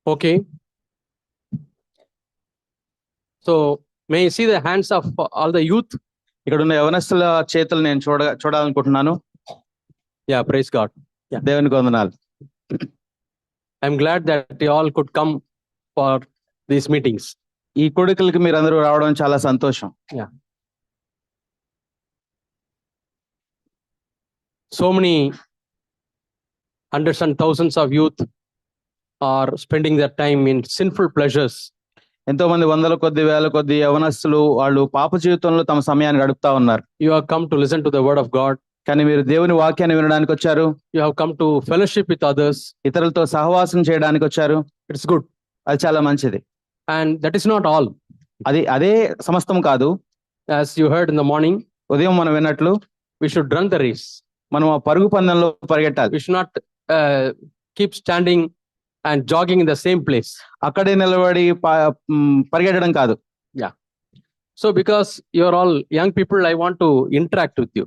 Okay. So may you see the hands of all the youth? ఇక్కడ ఉన్న యవనస్తుల చేతులు నేను చూడాలనుకుంటున్నాను. Yeah, praise God. Yeah. దేవునికి వందనాలు. I'm glad that you all could come for these meetings. ఈ కొడుకులకి మీరందరూ రావడం చాలా సంతోషం. Yeah. So many hundreds and thousands of youth are spending their time in sinful pleasures. ఎంతో మంది వందల కొద్ది వేల కొద్ది యవనస్తులు వాళ్ళు పాప జీవితంలో తమ సమయాన్ని గడుపుతా ఉన్నారు. You have come to listen to the word of God. కానీ మీరు దేవుని వాక్యాన్ని వినడానికి వచ్చారు. You have come to fellowship with others. ఇతరులతో సహవాసం చేయడానికి వచ్చారు. It's good. అది చాలా మంచిది. And that is not all. అదే సమస్తం కాదు. As you heard in the morning, ఉదయం మనం విన్నట్లు we should run the race. మనం ఆ పరుగు పందెంలో పరిగెట్టాలి. We should not keep standing and jogging in the same place. అక్కడే నిలబడి పరిగెట్టడం కాదు. Yeah. So because you are all young people, I want to interact with you.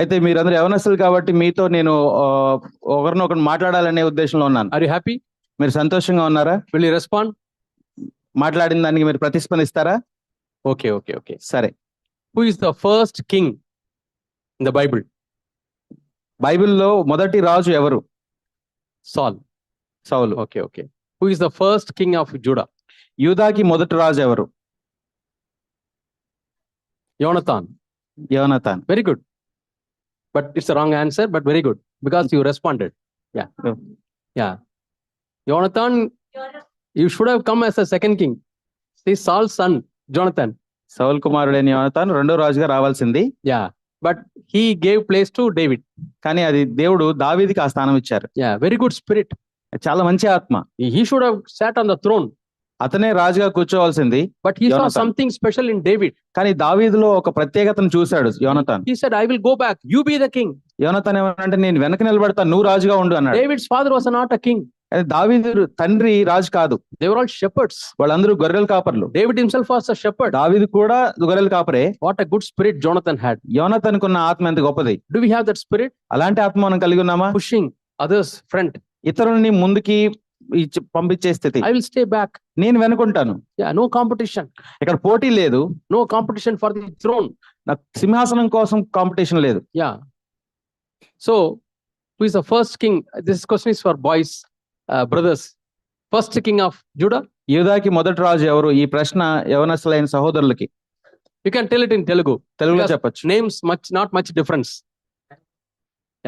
అయితే మీరందరూ యవనస్తులు కాబట్టి మీతో నేను ఒకరినొకరు మాట్లాడాలనే ఉద్దేశంలో ఉన్నాను. Are you happy? మీరు సంతోషంగా ఉన్నారా? Will you respond? మాట్లాడిన దానికి మీరు ప్రతిస్పందిస్తారా? Okay. సరే. Who is the first king in the Bible? బైబిల్లో మొదటి రాజు ఎవరు? సౌలు. Okay. Who is the first king of Judah? యూదాకి మొదటి రాజు ఎవరు? యోనతాన్. Very good. But it's the wrong answer, but very good because you responded. Yeah. Jonathan, you should have come as a second king. See, Saul's son, Jonathan. Saul కుమారుడైన యోనతాన్ రెండో రాజుగా రావాల్సింది. Yeah. But he gave place to David. కానీ అది దేవుడు దావీదుకి ఆ స్థానం ఇచ్చారు. Yeah, very good spirit. చాలా మంచి ఆత్మ. He should have sat on the throne. అతనే రాజుగా కూర్చోవాల్సింది. But he saw something special in David. కానీ దావీదులో ఒక ప్రత్యేకతను చూశాడు యోనతాన్. He said, I will go back. You be the king. యోనతాన్ ఏమంటే నేను వెనక నిలబడతాను, నువ్వు రాజుగా ఉండు అన్నాడు. David's father was not a king. దావీదు తండ్రి రాజు కాదు. They were all shepherds. వాళ్ళందరూ గొర్రెల కాపర్లు. David himself was a shepherd. దావీదు కూడా గొర్రెల కాపరే. What a good spirit Jonathan had. యోనతానుకు ఉన్న ఆత్మ ఎంత గొప్పది. Do we have that spirit? అలాంటి ఆత్మ మనం కలిగి ఉన్నామా? Pushing others front. ఇతరులని ముందుకి పంపించే స్థితి. I will stay back. నేను వెనుకుంటాను. Yeah, no competition. ఇక్కడ పోటీ లేదు. No competition for the throne. నాకు సింహాసనం కోసం కాంపిటీషన్ లేదు. Yeah. So, who is the first king? This question is for boys, brothers. First king of Judah? యూదాకి మొదటి రాజు ఎవరు? ఈ ప్రశ్న యవనస్తులైన సహోదరులకి. You can tell it in Telugu. తెలుగులో చెప్పొచ్చు. Names not much difference.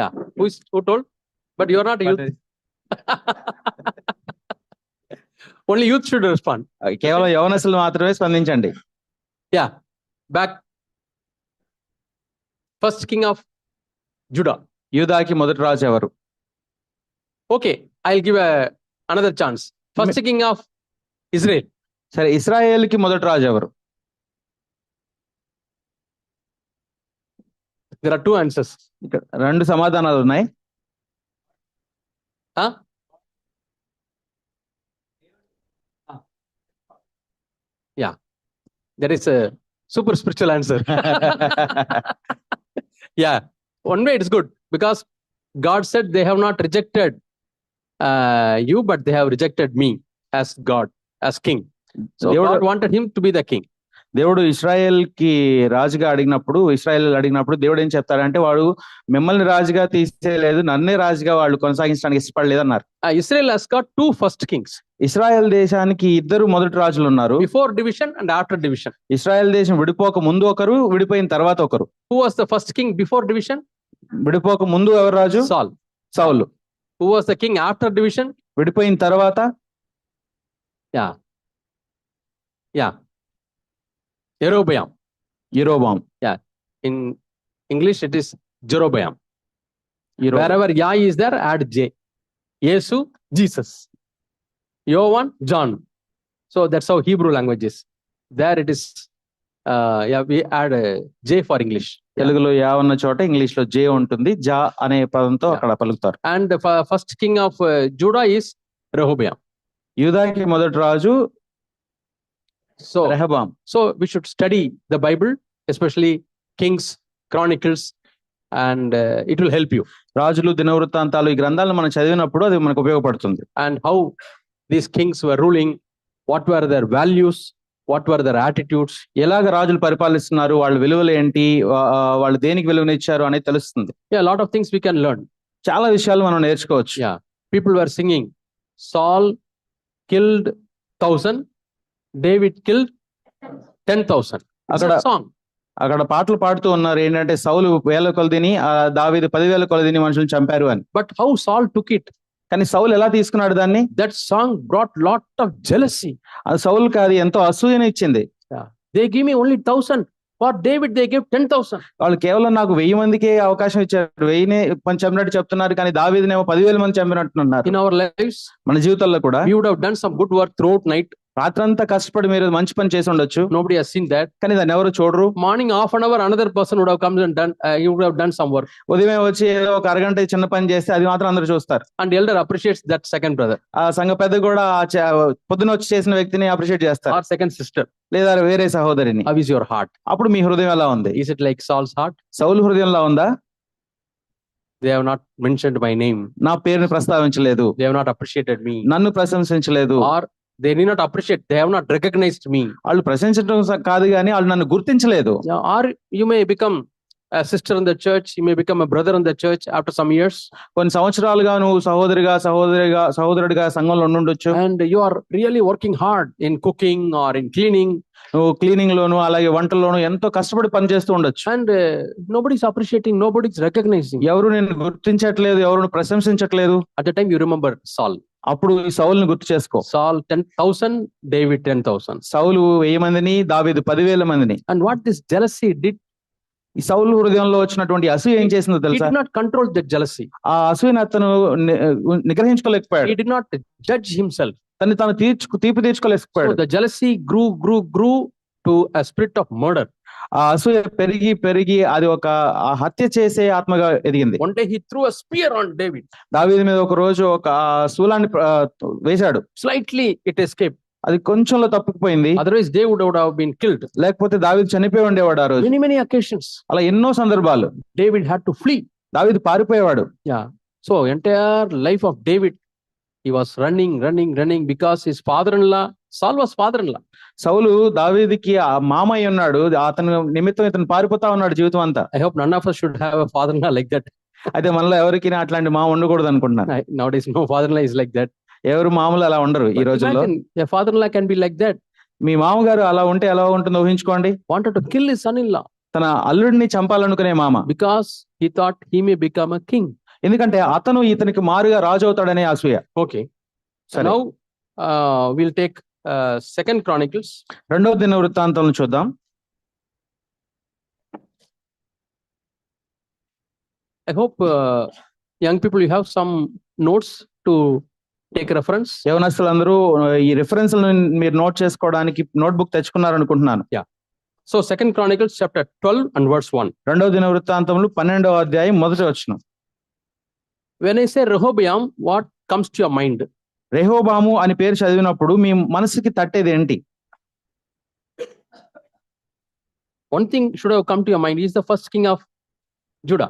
Yeah. Who told? But you are not youth. Only youth should respond. కేవలం యవనస్తులు మాత్రమే స్పందించండి. Yeah. Back. First king of Judah. యూదాకి మొదటి రాజు ఎవరు? Okay, I'll give another chance. First king of Israel. సరే, ఇశ్రాయేలుకి మొదటి రాజు ఎవరు? There are two answers. ఇక్కడ రెండు సమాధానాలు ఉన్నాయి. Yeah, that is a super spiritual answer. Yeah, one way it's good because God said they have not rejected you, but they have rejected me as God, as king. So God wanted him to be the king. దేవుడు ఇశ్రాయేల్ కి రాజుగా అడిగినప్పుడు దేవుడు ఏం చెప్తాడంటే, వాడు మిమ్మల్ని రాజుగా తీసేయలేదు, నన్నే రాజుగా వాళ్ళు కొనసాగించడానికి ఇష్టపడలేదు అన్నారు. Israel has got two first kings. Israel దేశానికి ఇద్దరు మొదటి రాజులు ఉన్నారు. Before division and after division. Israel దేశం విడిపోక ముందు ఒకరు, విడిపోయిన తర్వాత ఒకరు. Who was the first king before division? విడిపోక ముందు ఎవరు రాజు? సౌలు. Who was the king after division? విడిపోయిన తర్వాత? Yeah. Jeroboam. Yeah. In English, it is Jeroboam. Wherever Yah is there, add J. Yesu, Jesus. Yohan, John. So that's how Hebrew language is. There it is. We add J for English. తెలుగులో yeah ఉన్న చోట English లో జే ఉంటుంది. జా అనే పదంతో అక్కడ పలుకుతారు. And the first king of Judah is Rehoboam. యూదాకి మొదటి రాజు రెహబాం. So we should study the Bible, especially Kings, Chronicles, and it will help you. రాజులు, దినవృత్తాంతాలు, ఈ గ్రంథాలను మనం చదివినప్పుడు అది మనకు ఉపయోగపడుతుంది. And how these kings were ruling, what were their values, what were their attitudes. ఎలాగ రాజులు పరిపాలిస్తున్నారు, వాళ్ళ విలువలు ఏంటి, వాళ్ళు దేనికి విలువనిచ్చారు అనేది తెలుస్తుంది. Yeah, a lot of things we can learn. చాలా విషయాలు మనం నేర్చుకోవచ్చు. Yeah, people were singing, Saul killed 1,000, David killed 10,000. It's a song. అక్కడ పాటలు పాడుతూ ఉన్నారు ఏంటంటే సౌలు 1,000 కొలదిని, దావీదు 10,000 కొలదిని మనుషులను చంపారు అని. But how Saul took it? కానీ సౌలు ఎలా తీసుకున్నాడు దాన్ని? That song brought lot of jealousy. అది సౌలుకి అది ఎంతో అసూయని ఇచ్చింది. They give me only 1,000. For David they gave 10,000. వాళ్ళు కేవలం నాకు 1000 మందికే అవకాశం ఇచ్చారు, 1000నే చంపినట్టు చెప్తున్నారు, కానీ దావీదునేమో 10,000 మంది చంపినట్టున్నారు. In our lives, మన జీవితాల్లో కూడా we would have done some good work throughout night. రాత్రంతా కష్టపడి మీరు మంచి పని చేసి ఉండొచ్చు, Nobody has seen that. కానీ దాన్ని ఎవరు చూడరు. Morning half an hour another person would have come and done, he would have done some work. ఉదయం వచ్చి ఏదో ఒక అరగంట చిన్న పని చేస్తే అది మాత్రం అందరూ చూస్తారు. And elder appreciates that second brother ఆ సంఘ పెద్ద కూడా పొద్దున వచ్చి చేసిన వ్యక్తిని అప్రిషియేట్ చేస్తారు, or second sister. లేదా వేరే సహోదరిని. How is your heart? అప్పుడు మీ హృదయం ఎలా ఉంది? Is it like Saul's heart? సౌలు హృదయంలా ఉందా? They have not mentioned my name. నా పేరుని ప్రస్తావించలేదు, They have not appreciated me. నన్ను ప్రశంసించలేదు, Or they did not appreciate, they have not recognized me. వాళ్ళు ప్రశంసించడం కాదు కానీ వాళ్ళు నన్ను గుర్తించలేదు. Yeah, or you may become a sister in the church, you may become a brother in the church after some years, కొన్ని సంవత్సరాలుగా నువ్వు సహోదరుడిగా సంఘంలో ఉండుండొచ్చు, and you are really working hard in cooking or in cleaning, నువ్వు cleaning లోను అలాగే వంటల్లోను ఎంతో కష్టపడి పనిచేస్తూ ఉండొచ్చు, and nobody's appreciating, nobody's recognizing. ఎవరు నేను గుర్తించట్లేదు, ఎవరు ప్రశంసించట్లేదు. At the time you remember Saul. అప్పుడు ఈ సౌలుని గుర్తు చేసుకో. Saul 10,000, David 10,000. సౌలు 1000 మందిని, దావీదు 10,000 మందిని. And what this jealousy did, ఈ సౌలు హృదయంలో వచ్చినటువంటి అసూయ ఏం చేసిందో he తెలుసా? did not control that jealousy. ఆ అసూయని అతను నిగ్రహించుకోలేకపోయాడు. He did not judge himself. తను తీపి So తీర్చుకోలేకపోయాడు. the jealousy grew to a spirit of murder. ఆ అసూయ పెరిగి అది ఒక హత్య చేసే ఆత్మగా ఎదిగింది. One day he threw a spear on David. దావీదు మీద ఒక రోజు ఒక శూలాన్ని వేశాడు. Slightly it escaped. అది కొంచెంలో తప్పుకుపోయింది, Otherwise David would have been killed. లేకపోతే దావీదు చనిపోయి ఉండేవాడు ఆ రోజు. Many occasions అలా ఎన్నో సందర్భాలు David had to flee. దావీదు పారిపోయేవాడు. Yeah. So entire life of David, he was running because his father-in-law, Saul was father-in-law. సౌలు దావీదుకి ఆ మామయ్య ఉన్నాడు, అతను నిమిత్తం ఇతను పారిపోతా ఉన్నాడు జీవితం అంతా. I hope none of us should have a father-in-law like that. అయితే మనలో ఎవరికి అట్లాంటి మామ ఉండకూడదు అనుకుంటున్నాను. Nowadays no father-in-law is like that. ఎవరు మామూలు అలా ఉండరు ఈ But రోజుల్లో. imagine, a father-in-law can be like that. మీ మామగారు అలా ఉంటే ఎలా ఉంటుందో ఊహించుకోండి. Wanted to kill his son-in-law తన అల్లుడిని చంపాలనుకునే మామ, because he thought he may become a king. ఎందుకంటే అతను ఇతనికి మారుగా రాజు అవుతాడనే అసూయ. Okay. So సరే. now we'll take Second Chronicles. రెండవ దిన వృత్తాంతం చూద్దాం. I hope young people, you have some notes to take reference. యవనస్తులందరూ ఈ రిఫరెన్స్ మీరు నోట్ చేసుకోవడానికి నోట్బుక్ తెచ్చుకున్నారు అనుకుంటున్నాను. So Second Chronicles chapter 12 and verse 1. రెండవ దిన వృత్తాంతములు 12వ అధ్యాయం మొదటి వచనం. When I say Rehoboam, what comes to your mind? రెహోబాము అని పేరు చదివినప్పుడు మీ మనసుకి తట్టేది ఏంటి? One thing should have come to your mind. He is the first king of Judah.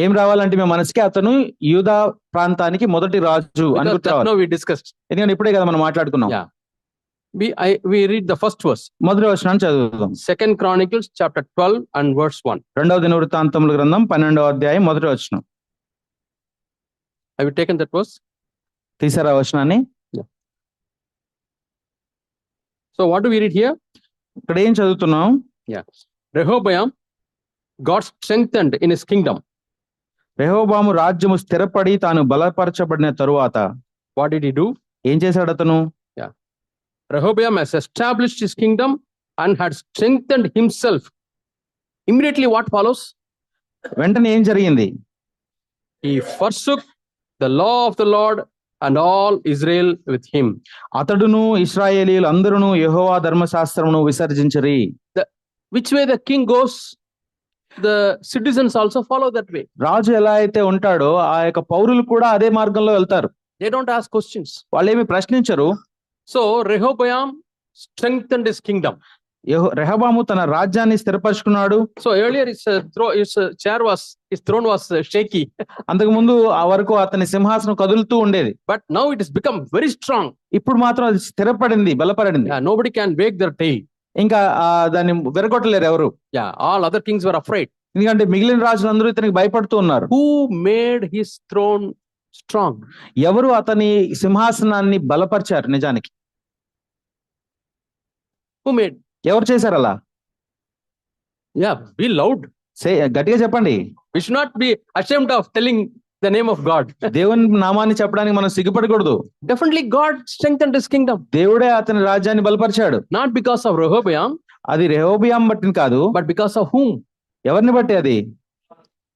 ఏం రావాలంటే మీ మనసుకి అతను యూదా ప్రాంతానికి మొదటి రాజు అని Because గుర్తు that రావాలి. now we discussed. ఎందుకంటే ఇప్పుడే కదా మనం మాట్లాడుకున్నాం. Yeah. We read the first verse. మొదటి వచనాన్ని చదువుదాం. Second Chronicles chapter 12 and verse 1. రెండవ దిన వృత్తాంతముల గ్రంథం 12వ అధ్యాయం మొదటి వచనం. Have you taken that verse? తీసారా వచనాన్ని? So what do we read here? ఇక్కడ ఏం చదువుతున్నాం? Rehoboam got strengthened in his kingdom. రెహోబాము రాజ్యము స్థిరపడి తాను బలపరచబడిన తరువాత What did he do? ఏం చేశాడు అతను? Rehoboam has established his kingdom and had strengthened himself. Immediately what follows? వెంటనే ఏం జరిగింది? He forsook the law of the Lord and all Israel with him. అతడును ఇశ్రాయేలీయులు అందరూ యెహోవా ధర్మశాస్త్రమును విసర్జించిరి. Which way the king goes, the citizens also follow that way. రాజు ఎలా అయితే ఉంటాడో ఆ యొక్క పౌరులు కూడా అదే మార్గంలో వెళ్తారు. They don't ask questions. వాళ్ళేమి ప్రశ్నించరు. So Rehoboam strengthened his kingdom. రెహబాము తన రాజ్యాన్ని స్థిరపరుచుకున్నాడు. So earlier his throne was shaky, అంతకు ముందు ఆ వరకు అతని సింహాసనం కదులుతూ ఉండేది. but now it has become very strong. ఇప్పుడు మాత్రం అది స్థిరపడింది, బలపడింది. Yeah, nobody can wag their tail. ఇంకా దాన్ని విరగొట్టలేరు ఎవరు. Yeah, all other kings were afraid. ఎందుకంటే మిగిలిన రాజులందరూ ఇతనికి భయపడుతూ ఉన్నారు. Who made his throne strong? ఎవరు అతని సింహాసనాన్ని బలపరిచారు? నిజానికి Who made? ఎవరు చేశారు అలా? Yeah, be loud. గట్టిగా చెప్పండి. We should not be ashamed of telling the name of God. దేవుని నామాన్ని చెప్పడానికి మనం సిగ్గుపడకూడదు. Definitely God strengthened his kingdom. దేవుడే అతని రాజ్యాన్ని బలపరిచాడు. Not because of Rehoboam. అది రెహోబియాం బట్టి కాదు. But because of whom? ఎవరిని బట్టి అది?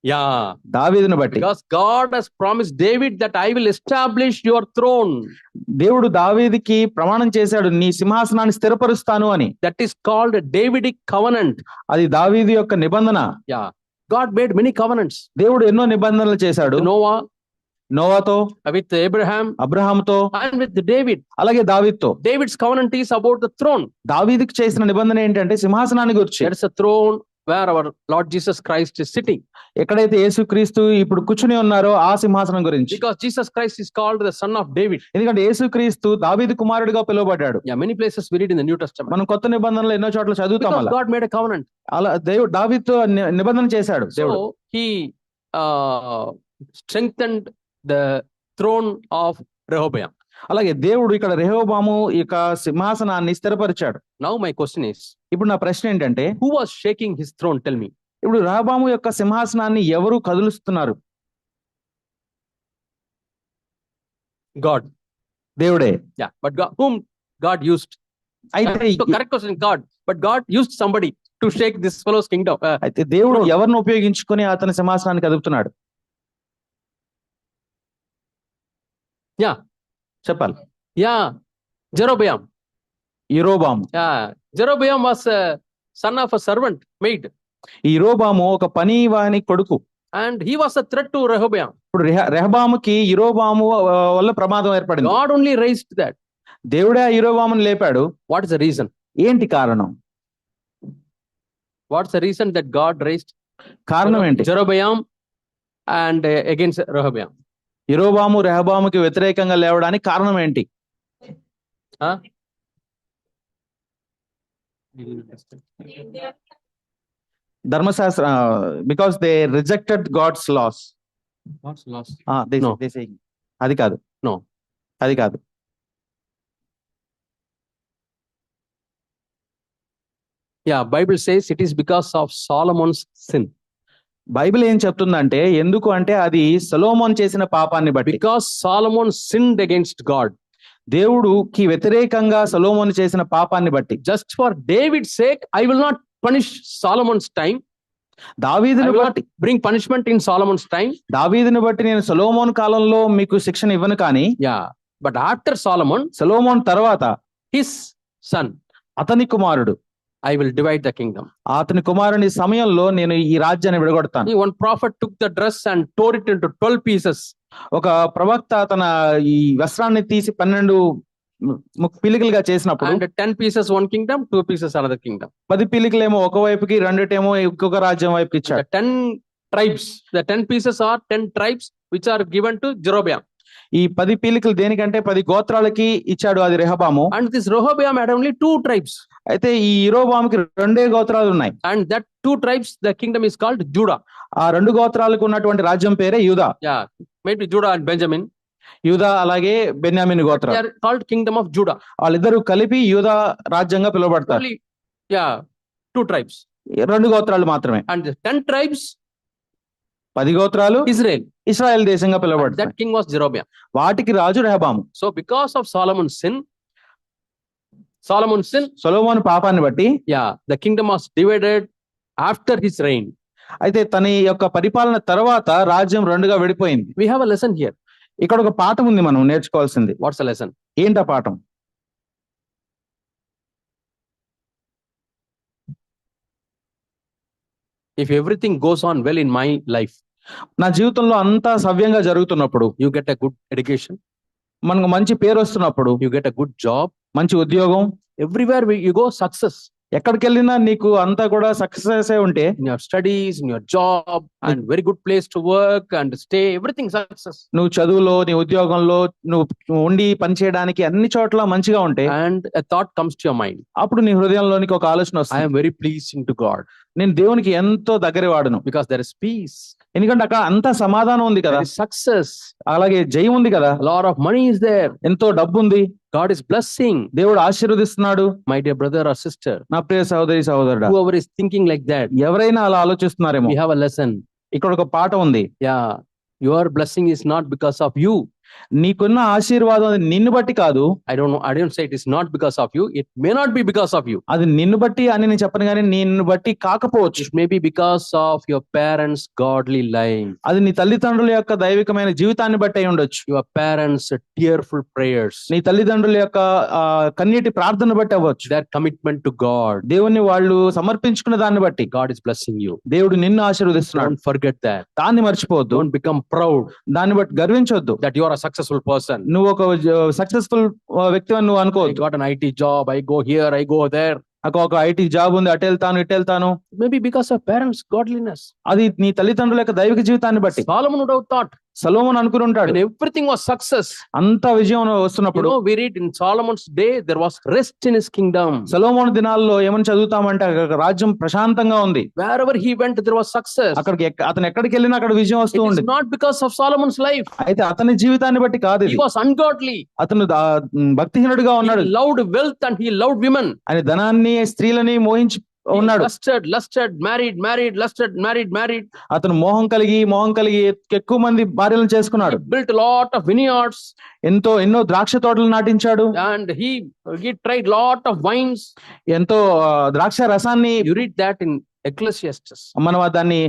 Yeah, దావీదుని బట్టి. because God has promised David that I will establish your throne. దేవుడు దావీదుకి ప్రమాణం చేశాడు, నీ సింహాసనాన్ని స్థిరపరుస్తాను అని. That is called a Davidic covenant. అది దావీదు యొక్క నిబంధన. Yeah, God made many covenants. దేవుడు ఎన్నో నిబంధనలు చేశాడు. Noah, నోవాతో, with Abraham, అబ్రహాముతో, and with David. అలాగే దావీదుతో. David's covenant is about the throne. దావీదుకి చేసిన నిబంధన ఏంటంటే సింహాసనాన్ని గురించి. There is a throne where our Lord Jesus Christ is sitting. ఎక్కడైతే యేసుక్రీస్తు ఇప్పుడు కూర్చుని ఉన్నారో ఆ సింహాసనం గురించి. Because Jesus Christ is called the son of David. ఎందుకంటే యేసుక్రీస్తు దావీదు కుమారుడిగా పిలువబడ్డాడు. Yeah, many places we read in the New Testament. మనం కొత్త నిబంధనలు ఎన్నో చోట్ల చదువుతాం. Because అలా God made a covenant. అలా దేవుడు దావీదుతో నిబంధన చేశాడు. దేవుడు So he strengthened the throne of Rehoboam. అలాగే దేవుడు ఇక్కడ రెహోబాము యొక్క సింహాసనాన్ని స్థిరపరిచాడు. Now my question is, ఇప్పుడు నా ప్రశ్న ఏంటంటే, who was shaking his throne? Tell me. ఇప్పుడు రెహోబాము యొక్క సింహాసనాన్ని ఎవరు కదులుస్తున్నారు? God. దేవుడే. Yeah, but God, whom God used? అయితే So correct question, God. But God used somebody to shake this fellow's kingdom. అయితే దేవుడు ఎవరిని ఉపయోగించుకొని అతని సింహాసనాన్ని కదుపుతున్నాడు? Yeah. చెప్పాలి. Yeah, Jeroboam. యెరోబాము. Yeah, Jeroboam was a son of a servant maid. ఈ యెరోబాము ఒక పనివాని కొడుకు. And he was a threat to Rehoboam. ఇప్పుడు రెహబాముకి యెరోబాము వల్ల ప్రమాదం ఏర్పడింది. God only raised that. దేవుడే ఆ యెరోబామును లేపాడు. What is the reason? ఏంటి కారణం? What's the reason that God raised కారణం ఏంటి? Jeroboam and against Rehoboam? యెరోబాము రెహబాముకి వ్యతిరేకంగా లేవడానికి కారణం ఏంటి? Huh? ధర్మశాస్త్ర because they rejected gods laws. What's lost? No. అది కాదు. No. అది కాదు. Yeah, Bible says it is because of Solomon's sin. Bible ఏం చెప్తుందంటే, ఎందుకు అంటే అది సొలొమోను చేసిన పాపాన్ని బట్టి. Because Solomon sinned against God. దేవుడుకి వ్యతిరేకంగా సొలొమోను చేసిన పాపాన్ని బట్టి. Just for David's sake, I will not punish Solomon's time. దావీదుని బట్టి bring punishment in Solomon's time. దావీదుని బట్టి నేను సొలొమోను కాలంలో మీకు శిక్షణ ఇవ్వను, కానీ Yeah, but after Solomon, సొలొమోను తర్వాత his son, అతని కుమారుడు, I will divide the kingdom. అతని కుమారుని సమయంలో నేను ఈ రాజ్యాన్ని విడగొడతాను. One prophet took the dress and tore it into 12 pieces. ఒక ప్రవక్త తన ఈ వస్త్రాన్ని తీసి 12 పీలికలుగా చేసినప్పుడు, And 10 pieces one kingdom, 2 pieces another kingdom. 10 పీలికలేమో ఒక వైపుకి, 2 ఇంకొక రాజ్యం వైపుకి ఇచ్చాడు. The 10 tribes, the 10 pieces are 10 tribes which are given to Jeroboam. ఈ 10 పీలికలు దేనికంటే 10 గోత్రాలకి ఇచ్చాడు, అది రెహబాము. And this Rehoboam had only 2 tribes. అయితే ఈ యెరోబాముకి 2 గోత్రాలు ఉన్నాయి. And that 2 tribes, the kingdom is called Judah. ఆ 2 గోత్రాలకు ఉన్నటువంటి రాజ్యం పేరే యూదా. Yeah, maybe Judah and Benjamin. యూదా అలాగే బెన్యామీను They గోత్రం. are called kingdom of Judah. వాళ్ళిద్దరూ కలిపి యూదా రాజ్యంగా పిలువబడతారు. Only, yeah, 2 tribes. 2 గోత్రాలు మాత్రమే. And the 10 tribes, 10 గోత్రాలు Israel. ఇశ్రాయేల్ దేశంగా And పిలువబడతాయి. that king was Jeroboam. వాటికి రాజు రెహబాము. So because of Solomon's sin, సొలొమోను పాపాన్ని బట్టి, yeah, the kingdom was divided after his reign. అయితే తన యొక్క పరిపాలన తర్వాత రాజ్యం 2గా విడిపోయింది. We have a lesson here. ఇక్కడ ఒక పాఠం ఉంది మనం నేర్చుకోవాల్సింది. What's the lesson? ఏంటా పాఠం? If everything goes on well in my life, నా జీవితంలో అంతా సవ్యంగా జరుగుతున్నప్పుడు, you get a good education, మనకు మంచి పేరు వస్తున్నప్పుడు, you get a good job, మంచి ఉద్యోగం, everywhere you go, success. ఎక్కడికి వెళ్ళినా నీకు అంతా కూడా సక్సెస్ ఉంటే, in your studies, in your job, and very good place to work and stay, everything success. నువ్వు చదువులో, నీ ఉద్యోగంలో నువ్వు ఉండి పని చేయడానికి అన్ని చోట్ల మంచిగా ఉంటే, And a thought comes to your mind, అప్పుడు నీ హృదయంలోనికి ఒక ఆలోచన I వస్తుంది, am very pleasing to God నేను దేవునికి ఎంతో దగ్గర వాడును, because there is peace, ఎందుకంటే అక్కడ అంతా సమాధానం ఉంది కదా, there is success, అలాగే జయం ఉంది కదా, a lot of money is there, ఎంతో డబ్బు ఉంది, God is blessing. దేవుడు ఆశీర్వదిస్తున్నాడు. My dear brother or sister, నా ప్రియ సహోదరి సహోదరుడా, whoever is thinking like that, ఎవరైనా అలా ఆలోచిస్తున్నారేమో, we have a lesson. ఇక్కడ ఒక పాట ఉంది. Yeah, your blessing is not because of you. నీకున్న ఆశీర్వాదం అది నిన్ను బట్టి కాదు. I don't say it is not because of you. It may not be because of you. అది నిన్ను బట్టి అని నేను చెప్పను, కానీ నిన్ను బట్టి కాకపోవచ్చు. It may be because of your parents' godly life. అది నీ తల్లిదండ్రుల యొక్క దైవికమైన జీవితాన్ని బట్టి అయి ఉండొచ్చు. Your parents' tearful prayers. నీ తల్లిదండ్రుల యొక్క కన్నీటి ప్రార్థన బట్టి అవ్వచ్చు. Their commitment to God. దేవుని వాళ్ళు సమర్పించుకున్న దాన్ని బట్టి God is blessing you. దేవుడు నిన్ను ఆశీర్వదిస్తున్నాడు. Don't forget that. దాన్ని మర్చిపోవద్దు. Don't become proud దాన్ని బట్టి గర్వించొద్దు. that you are a successful person. నువ్వు ఒక సక్సెస్ఫుల్ వ్యక్తి అని నువ్వు I అనుకోవద్దు. got an IT job. I go here. I go there. నాకు ఒక ఐటీ జాబ్ ఉంది, అటు వెళ్తాను ఇటు వెళ్తాను. Maybe because of parents' godliness. అది నీ తల్లిదండ్రుల యొక్క దైవిక జీవితాన్ని బట్టి. Solomon would have thought సొలొమోను అనుకుని ఉంటాడు, when everything was success. అంత విజయం You వస్తున్నప్పుడు, know, we read in Solomon's day there was rest in his kingdom. సొలొమోను దినాల్లో ఏమని చదువుతామంటే అక్కడ రాజ్యం ప్రశాంతంగా ఉంది. Wherever he went, there was success. అక్కడికి అతను ఎక్కడికి వెళ్ళినా అక్కడ విజయం వస్తూ It is ఉంది. not because of Solomon's life. అయితే అతని జీవితాన్ని బట్టి కాదు He ఇది. was ungodly. అతను భక్తిహీనుడిగా He ఉన్నాడు. loved wealth and he loved women. ఆయన ధనాన్ని స్త్రీలని మోహించి He ఉన్నాడు. lusted, married, lusted, married. అతను మోహం కలిగి ఎక్కువ మంది భార్యలను He చేసుకున్నాడు. built a lot of vineyards ఎన్నో ద్రాక్ష తోటలు నాటించాడు. and he tried lot of wines. ఎంతో ద్రాక్ష రసాన్ని You read that in Ecclesiastes. మనం దాన్ని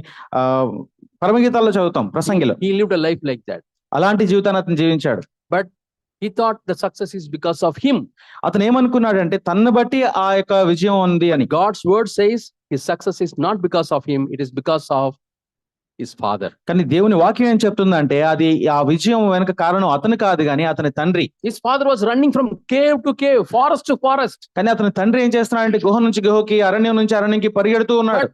పరమగీతాల్లో చదువుతాం, ప్రసంగిలో. He lived a life like that. అలాంటి జీవితాన్ని అతను జీవించాడు. But he thought the success is because of him. అతను ఏమనుకున్నాడంటే తన్ను బట్టి ఆ యొక్క విజయం ఉంది అని. God's word says his success is not because of him, it is because of his father. కానీ దేవుని వాక్యం ఏం చెప్తుందంటే అది ఆ విజయం వెనక కారణం అతను కాదు గాని అతని తండ్రి. His father was running from cave to cave, forest to forest. కానీ అతని తండ్రి ఏం చేస్తున్నాడంటే గుహ నుంచి గుహకి, అరణ్యం నుంచి అరణ్యంకి పరిగెడుతూ ఉన్నాడు.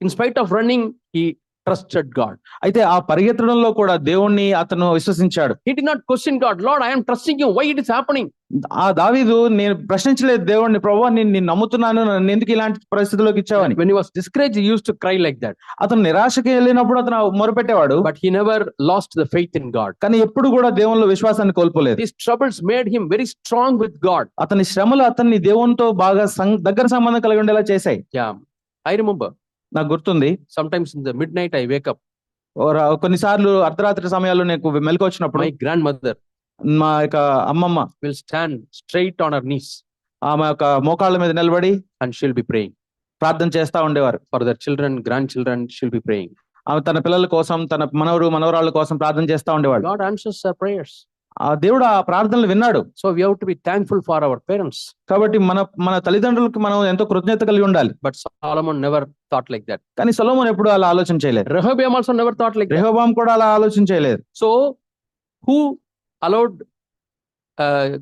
In spite of running, he trusted God. అయితే ఆ పరిగెత్తడంలో కూడా దేవుణ్ణి అతను విశ్వసించాడు. He did not question God. Lord, I am trusting you. Why it is happening? ఆ దావీదు నేను ప్రశ్నించలేదు దేవుణ్ణి, ప్రభువా నేను నమ్ముతున్నాను, నన్ను ఎందుకు ఇలాంటి పరిస్థితిలోకి ఇచ్చావని. When he was discouraged, he used to cry like that. అతను నిరాశకి వెళ్ళినప్పుడు అతను మొరపెట్టేవాడు. But he never lost the faith in God. కానీ ఎప్పుడు కూడా దేవునిలో విశ్వాసాన్ని కోల్పోలేదు. These troubles made him very strong with God. అతని శ్రమలు అతన్ని దేవునితో బాగా దగ్గర సంబంధం కలిగి ఉండేలా చేశాయి. Yeah, I remember. నాకు గుర్తుంది, Sometimes in the midnight, I wake up. కొన్నిసార్లు అర్ధరాత్రి సమయాల్లో నాకు మెలకు వచ్చినప్పుడు My grandmother మా యొక్క అమ్మమ్మ will stand straight on her knees ఆమె యొక్క మోకాళ్ళ మీద నిలబడి and she'll be praying. ప్రార్థన చేస్తా ఉండేవారు. For their children, grandchildren, she'll be praying. ఆమె తన పిల్లల కోసం, తన మనవరాళ్ళ కోసం ప్రార్థన చేస్తా ఉండేవాడు. God answers her prayers. ఆ దేవుడు ఆ ప్రార్థనలు విన్నాడు. So we have to be thankful for our parents. కాబట్టి మన తల్లిదండ్రులకు మనం ఎంతో కృతజ్ఞత కలిగి ఉండాలి. But Solomon never thought like that. కానీ సొలొమోను ఎప్పుడు అలా ఆలోచన చేయలేదు. Rehoboam also never thought like that. రెహోబాము కూడా అలా ఆలోచన చేయలేదు. So who allowed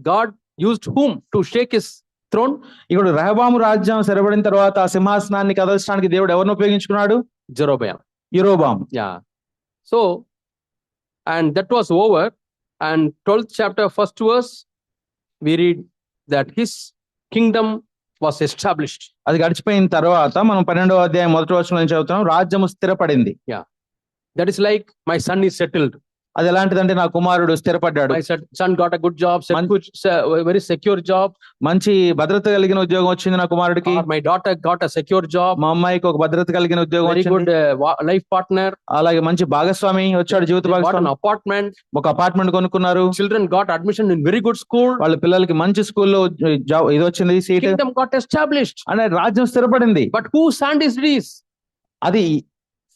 God used whom to shake his throne? ఇప్పుడు రెహోబాము రాజ్యం స్థిరపడిన తర్వాత ఆ సింహాసనాన్ని కదల్చడానికి దేవుడు ఎవరిని ఉపయోగించుకున్నాడు? Jeroboam. యెరోబాము. Yeah. So, and that was over. And 12th chapter, 1st verse, we read that his kingdom was established. అది గడిచిపోయిన తర్వాత మనం 12వ అధ్యాయం 1వ వచనం చదువుతాం, రాజ్యము స్థిరపడింది. That is like my son is settled. అది ఎలాంటిదంటే నా కుమారుడు స్థిరపడ్డాడు. My son got a good job, very secure job. మంచి భద్రత కలిగిన ఉద్యోగం వచ్చింది నా కుమారుడికి. Or my daughter got a secure job. మా అమ్మాయికి ఒక భద్రత కలిగిన ఉద్యోగం Very వచ్చింది. good life partner. అలాగే మంచి భాగస్వామి వచ్చాడు, జీవిత They got an భాగస్వామి. apartment. ఒక అపార్ట్మెంట్ కొనుక్కున్నారు. Children got admission in very good school. వాళ్ళ పిల్లలకి మంచి స్కూల్లో ఇది వచ్చింది, సీట్. Kingdom got established. అనే రాజ్యం స్థిరపడింది. But whose hand is this? అది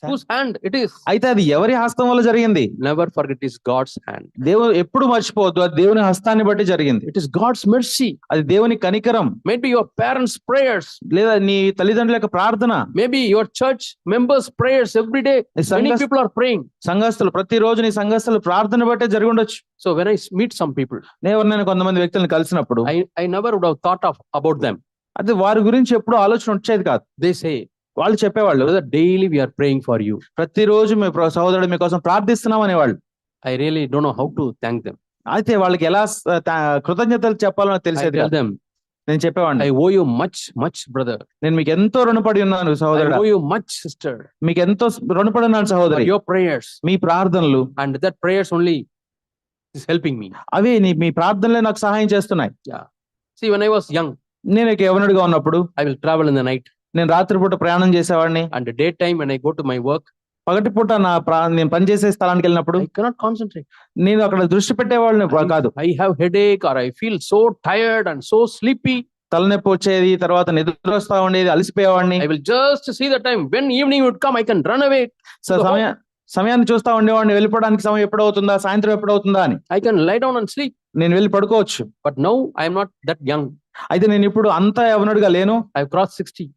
Whose hand it is? అయితే అది ఎవరి హస్తం వల్ల జరిగింది? Never forget, it is God's hand. దేవుడు ఎప్పుడు మర్చిపోవద్దు, అది దేవుని హస్తాన్ని బట్టి జరిగింది. It is God's mercy. అది దేవుని కనికరం. Maybe your parents' prayers. లేదా నీ తల్లిదండ్రుల యొక్క ప్రార్థన. Maybe your church members' prayers every day. Many people are praying. సంఘస్థులు ప్రతిరోజు నీ సంఘస్థులు ప్రార్థన బట్టే జరిగి ఉండొచ్చు. So when I meet some people, నేను కొంతమంది వ్యక్తులను కలిసినప్పుడు I never would have thought about them. అది వారి గురించి ఎప్పుడు ఆలోచన వచ్చేది కాదు. They say, వాళ్ళు చెప్పేవాళ్ళు, brother, daily we are praying for you. ప్రతిరోజు మీ సహోదరుడు మీకోసం ప్రార్థిస్తున్నాం అనేవాళ్ళు. I really don't know how to thank them. అయితే వాళ్ళకి ఎలా కృతజ్ఞతలు చెప్పాలో I తెలిసేది tell కాదు. them, నేను చెప్పేవాడిని, I owe you much, brother. నేను మీకు ఎంతో రుణపడి ఉన్నాను I సహోదరుడా, owe you much, sister, మీకు ఎంతో రుణపడి ఉన్నాను for సహోదరి. your prayers. మీ ప్రార్థనలు, And that prayers only is helping me. అవి మీ ప్రార్థనలే నాకు సహాయం చేస్తున్నాయి. See, when I was young, నేను ఇక యవనుడిగా ఉన్నప్పుడు I will travel in the night, నేను రాత్రిపూట ప్రయాణం చేసేవాడిని. and the daytime when I go to my work, పగటిపూట నేను పనిచేసే స్థలానికి వెళ్ళినప్పుడు I cannot concentrate. నేను అక్కడ దృష్టి పెట్టేవాళ్ళని కాదు. I have headache, or I feel so tired and so sleepy. తలనొప్పి వచ్చేది, తర్వాత నిద్ర వస్తా ఉండేది, అలసిపోయేవాడిని. I will just see the time when evening would come, I can run away. సమయాన్ని చూస్తా ఉండేవాడిని, వెళ్ళిపోవడానికి సమయం ఎప్పుడవుతుందా, సాయంత్రం ఎప్పుడవుతుందా అని. I can lie down and sleep. నేను వెళ్ళి పడుకోవచ్చు. But now I am not that young. అయితే నేను ఇప్పుడు అంత యవనుడిగా లేను. I have crossed 60.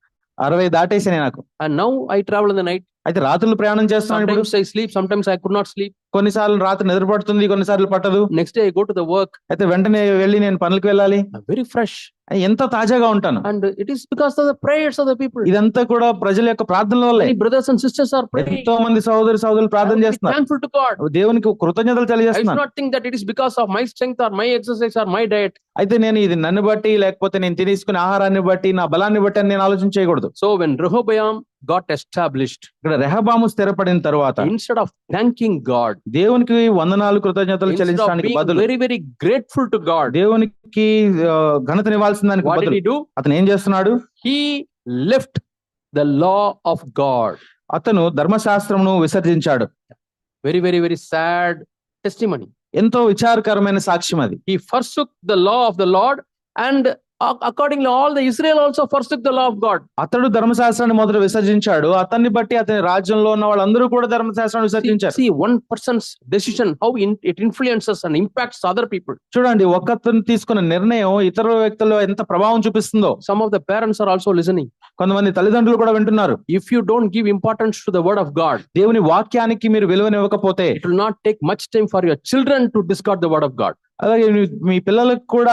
60 దాటేసాను నాకు. And now I travel in the night. అయితే రాత్రులు ప్రయాణం చేస్తాను. Sometimes I sleep, sometimes I could not sleep. కొన్నిసార్లు రాత్రి నిద్ర పడుతుంది, కొన్నిసార్లు పట్టదు. Next day I go to the work. అయితే వెంటనే వెళ్ళి నేను పనులకు వెళ్ళాలి. I'm very fresh. ఎంత తాజాగా ఉంటాను. And it is because of the prayers of the people. ఇదంతా కూడా ప్రజల యొక్క ప్రార్థనల వల్లే. Many brothers and sisters are praying. ఎంతో మంది సహోదరులు ప్రార్థన చేస్తున్నారు. Thankful to God. దేవునికి కృతజ్ఞతలు I do తెలియజేస్తున్నాను. not think that it is because of my strength or my exercise or my diet. అయితే నేను ఇది నన్ను బట్టి, లేకపోతే నేను తీసుకునే ఆహారాన్ని బట్టి, నా బలాన్ని బట్టి అని నేను ఆలోచన చేయకూడదు. So when Rehoboam got established, ఇక్కడ రెహబాము స్థిరపడిన తర్వాత instead of thanking God, దేవునికి వందనాలు కృతజ్ఞతలు instead of చెల్లించడానికి being బదులు, very grateful to God, దేవునికి ఘనతనివ్వాల్సిన దానికి what did బదులు he do? అతను ఏం చేస్తున్నాడు? He left the law of God. అతను ధర్మశాస్త్రమును విసర్జించాడు. Very sad testimony. ఎంతో విచారకరమైన సాక్ష్యం అది. He forsook the law of the Lord, and accordingly all the Israel also forsook the law of God. అతడు ధర్మశాస్త్రాన్ని మొదట విసర్జించాడు. అతన్ని బట్టి అతని రాజ్యంలో ఉన్న వాళ్ళందరూ కూడా ధర్మశాస్త్రాన్ని విసర్జించారు. See one person's decision, how it influences and impacts other people. చూడండి, ఒక్కతను తీసుకున్న నిర్ణయం ఇతర వ్యక్తుల్లో ఎంత ప్రభావం చూపిస్తుందో. Some of the parents are also listening. కొంతమంది తల్లిదండ్రులు కూడా వింటున్నారు. If you don't give importance to the word of God, దేవుని వాక్యానికి మీరు విలువనివ్వకపోతే, it will not take much time for your children to discard the word of God. అలాగే మీ పిల్లలకు కూడా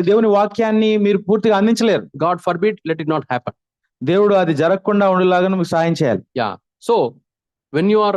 దేవుని వాక్యాన్ని మీరు పూర్తిగా అందించలేరు. God forbid, let it not happen. దేవుడు అది జరగకుండా ఉండేలాగా మీకు సహాయం చేయాలి. Yeah. So when you are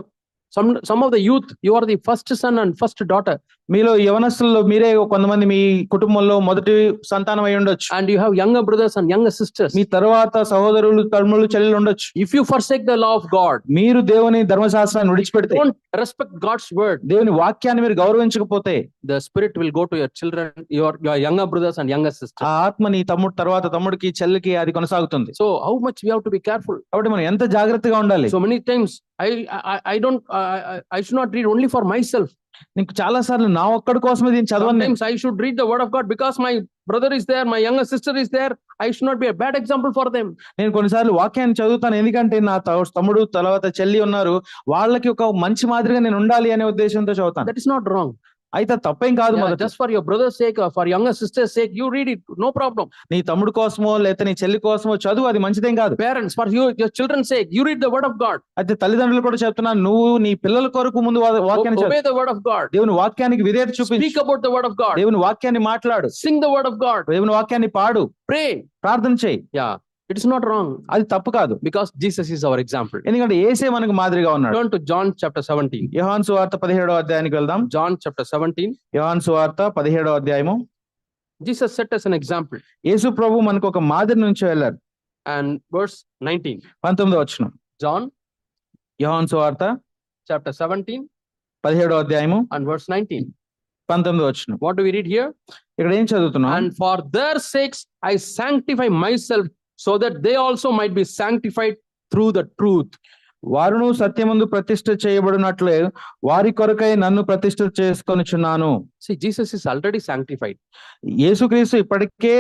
some of the youth, you are the first son and first daughter. మీలో యవనస్తుల్లో మీరే కొంతమంది మీ కుటుంబంలో మొదటి సంతానం అయి ఉండొచ్చు. And you have younger brothers and younger sisters. మీ తర్వాత సహోదరులు, తమ్ముళ్ళు, చెల్లెలు ఉండొచ్చు. If you forsake the law of God, మీరు దేవుని ధర్మశాస్త్రాన్ని విడిచిపెడితే, don't respect God's word, దేవుని వాక్యాన్ని మీరు గౌరవించకపోతే, the spirit will go to your children, your younger brothers and younger sisters. ఆ ఆత్మ నీ తమ్ముడు తర్వాత తమ్ముడికి, చెల్లికి అది కొనసాగుతుంది. So how much we have to be careful. కాబట్టి మనం ఎంత జాగ్రత్తగా ఉండాలి. So many times I should not read only for myself. నీకు చాలా సార్లు నా ఒక్కడి కోసమే దీన్ని చదవను. Sometimes I should read the word of God because my brother is there, my younger sister is there. I should not be a bad example for them. నేను కొన్నిసార్లు వాక్యాన్ని చదువుతాను, ఎందుకంటే నా తమ్ముడు తర్వాత చెల్లి ఉన్నారు, వాళ్ళకి ఒక మంచి మాదిరిగా నేను ఉండాలి అనే ఉద్దేశంతో చదువుతాను. That is not wrong. అయితే తప్పేం కాదు. Just for your brother's sake or for younger sister's sake, you read it, no problem. నీ తమ్ముడు కోసమో లేకపోతే నీ చెల్లి కోసమో చదువు, అది మంచిదేం కాదు. Parents, for your children's sake, you read the word of God. అయితే తల్లిదండ్రులు కూడా చెప్తున్నాను, నువ్వు నీ పిల్లల కొరకు ముందు వాక్యాన్ని obey the word of God. దేవుని వాక్యానికి విధేయత చూపించు. Speak about the word of God. దేవుని వాక్యాన్ని మాట్లాడు. Sing the word of God. దేవుని వాక్యాన్ని పాడు. Pray. ప్రార్థన చేయి. Yeah, it is not wrong. అది తప్పు కాదు. Because Jesus is our example. ఎందుకంటే యేసే మనకు మాదిరిగా ఉన్నాడు. Turn to John chapter 17. యోహాను సువార్త 17వ అధ్యాయానికి వెళ్దాం. John chapter 17. యోహాను సువార్త 17వ అధ్యాయము. Jesus set us an example. యేసు ప్రభు మనకు ఒక మాదిరి నుంచి వెళ్ళారు. And verse 19. 19వ వచనం. John యోహాను సువార్త chapter 17. 17వ అధ్యాయము and verse 19. 19వ వచనం. What do we read here? ఇక్కడ ఏం చదువుతున్నాం? And for their sakes I sanctify myself, so that they also might be sanctified through the truth. వారును సత్యమందు ప్రతిష్ఠ చేయబడినట్లే వారి కొరకై నన్ను ప్రతిష్ఠ చేసుకొనుచున్నాను. See, Jesus is already sanctified. యేసుక్రీస్తు ఇప్పటికే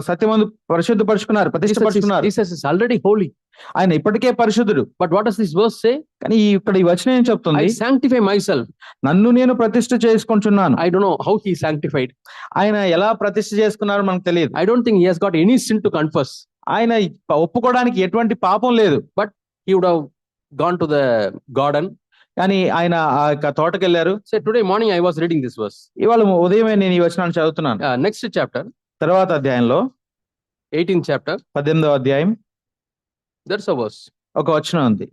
సత్యమందు పరిశుద్ధపరుచుకున్నారు, ప్రతిష్ఠపరుచుకున్నారు. Jesus is already holy. ఆయన ఇప్పటికే పరిశుద్ధుడు. But what does this verse say? కానీ ఇక్కడ ఈ వచనం ఏం చెప్తుంది? I sanctify myself. నన్ను నేను ప్రతిష్ఠ చేసుకుంటున్నాను. I don't know how he sanctified. ఆయన ఎలా ప్రతిష్ఠ చేసుకున్నారో మనకు తెలియదు. I don't think he has got any sin to confess. ఆయన ఒప్పుకోవడానికి ఎటువంటి పాపం లేదు. But he would have gone to the garden. కానీ ఆయన ఆ యొక్క తోటకి వెళ్ళారు. Say, today morning I was reading this verse. ఇవాళ ఉదయమే నేను ఈ వచనాన్ని చదువుతున్నాను. Next chapter. తర్వాత అధ్యాయంలో 18th chapter. 18వ అధ్యాయం There's a verse. ఒక వచనం ఉంది.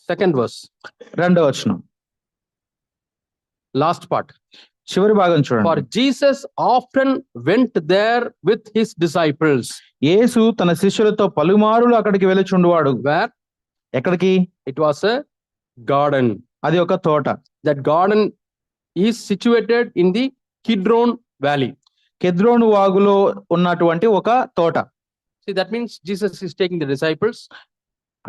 Second verse. రెండవ వచనం Last part. చివరి భాగం For చూడండి. Jesus often went there with his disciples. యేసు తన శిష్యులతో పలుమారులు అక్కడికి వెళ్ళుచుండువాడు. Where? ఎక్కడికి? It was a garden. అది ఒక తోట. That garden is situated in the Kidron Valley. కెద్రోను వాగులో ఉన్నటువంటి ఒక తోట. See, that means Jesus is taking the disciples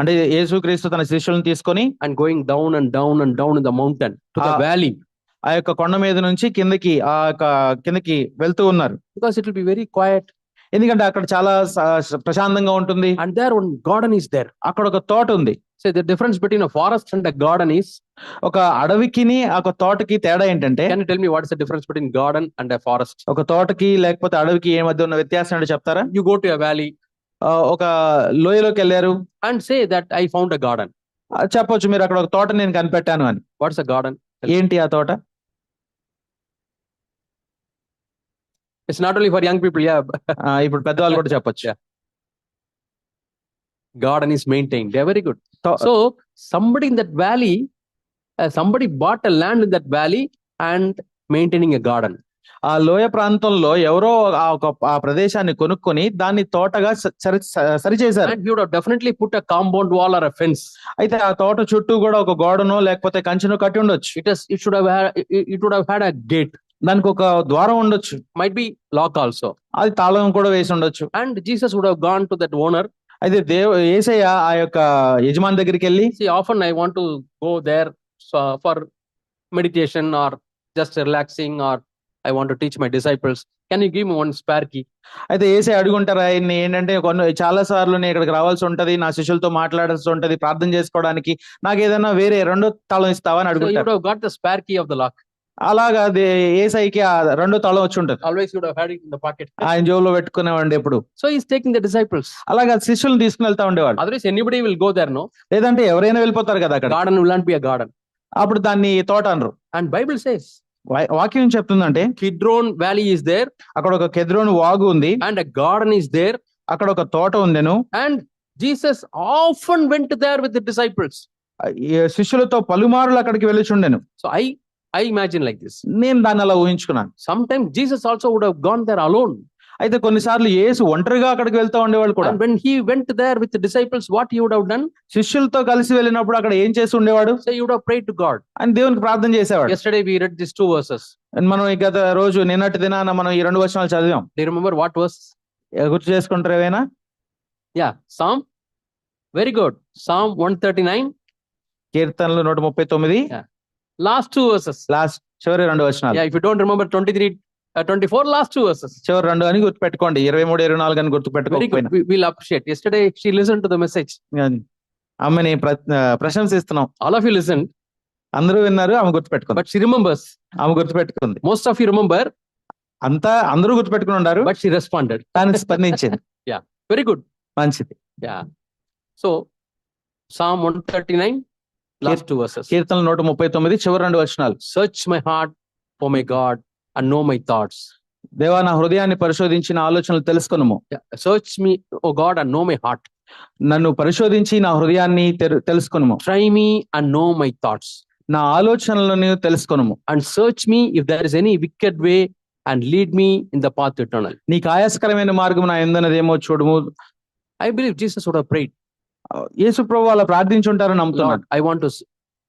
అంటే యేసుక్రీస్తు తన శిష్యులను తీసుకొని and going down and down and down in the mountain to the valley. ఆ యొక్క కొండ మీద నుంచి కిందకి వెళ్తూ ఉన్నారు. Because it will be very quiet. ఎందుకంటే అక్కడ చాలా ప్రశాంతంగా ఉంటుంది. And there one garden is there. అక్కడ ఒక తోట ఉంది. So the difference between a forest and a garden is, ఒక అడవికిని ఒక తోటకి తేడా ఏంటంటే, can you tell me what is the difference between garden and a forest? ఒక తోటకి లేకపోతే అడవికి ఏ మధ్య ఉన్న వ్యత్యాసం ఏంటో చెప్తారా? You go to a valley ఒక లోయలోకి వెళ్ళారు and say that I found a garden. చెప్పొచ్చు మీరు అక్కడ ఒక తోట నేను కనిపెట్టాను అని. What's a garden? ఏంటి ఆ తోట? It's not only for young people. Yeah. ఇప్పుడు పెద్దవాళ్ళు కూడా చెప్పొచ్చు. Garden is maintained. They're very good. So somebody in that valley, somebody bought a land in that valley and maintaining a garden. ఆ లోయ ప్రాంతంలో ఎవరో ఆ ప్రదేశాన్ని కొనుక్కొని దాన్ని తోటగా సరిచేశారు. And he would have definitely put a compound wall or a fence. అయితే ఆ తోట చుట్టూ కూడా ఒక గోడనో లేకపోతే కంచెనో కట్టి ఉండొచ్చు. It would have had a gate. దానికి ఒక ద్వారం ఉండొచ్చు. Might be lock also. అది తాళం కూడా వేసి ఉండొచ్చు. And Jesus would have gone to that owner. అయితే యేసయ్య ఆ యొక్క యజమాని దగ్గరికి వెళ్ళి, See, often I want to go there for meditation or just relaxing, or I want to teach my disciples. Can you give me one spare key? అయితే యేసయ్య అడుగుంటారు ఆయన్ని ఏంటంటే, చాలా సార్లు నేను ఇక్కడికి రావాల్సి ఉంటది, నా శిష్యులతో మాట్లాడాల్సి ఉంటది, ప్రార్థన చేసుకోవడానికి నాకు ఏదైనా వేరే రెండో తాళం ఇస్తావా అని So you would అడుగుతారు. have got the spare key of the lock. అలాగా యేసయ్యకి ఆ రెండో తాళం వచ్చి ఉంటది. Always you would have had it in the pocket. ఆయన జోబులో పెట్టుకునేవాడి ఎప్పుడు. So he's taking the disciples. అలాగా శిష్యులను తీసుకుని వెళ్తా ఉండేవాడు. Otherwise anybody will go there, no? లేదంటే ఎవరైనా వెళ్ళిపోతారు కదా అక్కడ. Garden will not be a garden. అప్పుడు దాన్ని తోట అనరు. And Bible says వాక్యం చెప్తుందంటే, Kidron Valley is there అక్కడ ఒక కెద్రోను వాగు ఉంది, and a garden is there, అక్కడ ఒక తోట ఉందెను. and Jesus often went there with the disciples. శిష్యులతో పలుమారులు అక్కడికి వెళ్ళుచుండెను. So I imagine like this. నేను దాన్ని అలా ఊహించుకున్నాను. Sometimes Jesus also would have gone there alone. అయితే కొన్నిసార్లు యేసు ఒంటరిగా అక్కడికి వెళ్తా ఉండేవాళ్ళు కూడా. And when he went there with the disciples, what he would have done? శిష్యులతో కలిసి వెళ్ళినప్పుడు అక్కడ ఏం చేసి ఉండేవాడు? So he would have prayed to God. అని దేవునికి ప్రార్థన చేసేవాడు. Yesterday we read these two verses. మనం గత రోజు నిన్నటి దినాన మనం ఈ 2 వచనాలు చదివాం. Do you remember what verse? గుర్తు చేసుకుంటారు ఏమైనా? Yeah, Psalm. Very good. Psalm 139. కీర్తనలు 139. Yeah. Last 2 verses. లాస్ట్ చివరి 2 వచనాలు. Yeah, if you don't remember 23, 24, last 2 verses. చివరి 2 అని గుర్తు పెట్టుకోండి. 23, 24 అని గుర్తు Very పెట్టుకోకపోయినా good. We'll appreciate. Yesterday she listened to the message. ఆమెని ప్రశంసిస్తున్నాం. All of you listened, అందరూ విన్నారు, ఆమె గుర్తు పెట్టుకుంది. but she remembers. ఆమె గుర్తు పెట్టుకుంది. Most of you remember, అంతా అందరూ గుర్తు పెట్టుకుని ఉన్నారు, but she responded. దానికి స్పందించింది. Very good. మంచిది. Yeah. So Psalm 139, last 2 verses. కీర్తనలు 139 చివరి 2 వచనాలు. Search my heart, O my God, and know my thoughts. దేవా నా హృదయాన్ని పరిశోధించి నా ఆలోచనలు తెలుసుకొనుము. Yeah. Search me, O God, and know my heart. నన్ను పరిశోధించి నా హృదయాన్ని తెలుసుకొనుము. Try me and know my thoughts. నా ఆలోచనలను తెలుసుకొనుము. And search me if there is any wicked way, and lead me in the path eternal. నీకు ఆయాసకరమైన మార్గం నా యందున్నదేమో చూడుము. I believe Jesus would have prayed. యేసు ప్రభువు అలా ప్రార్థించుంటారని నమ్ముతున్నాను. Lord,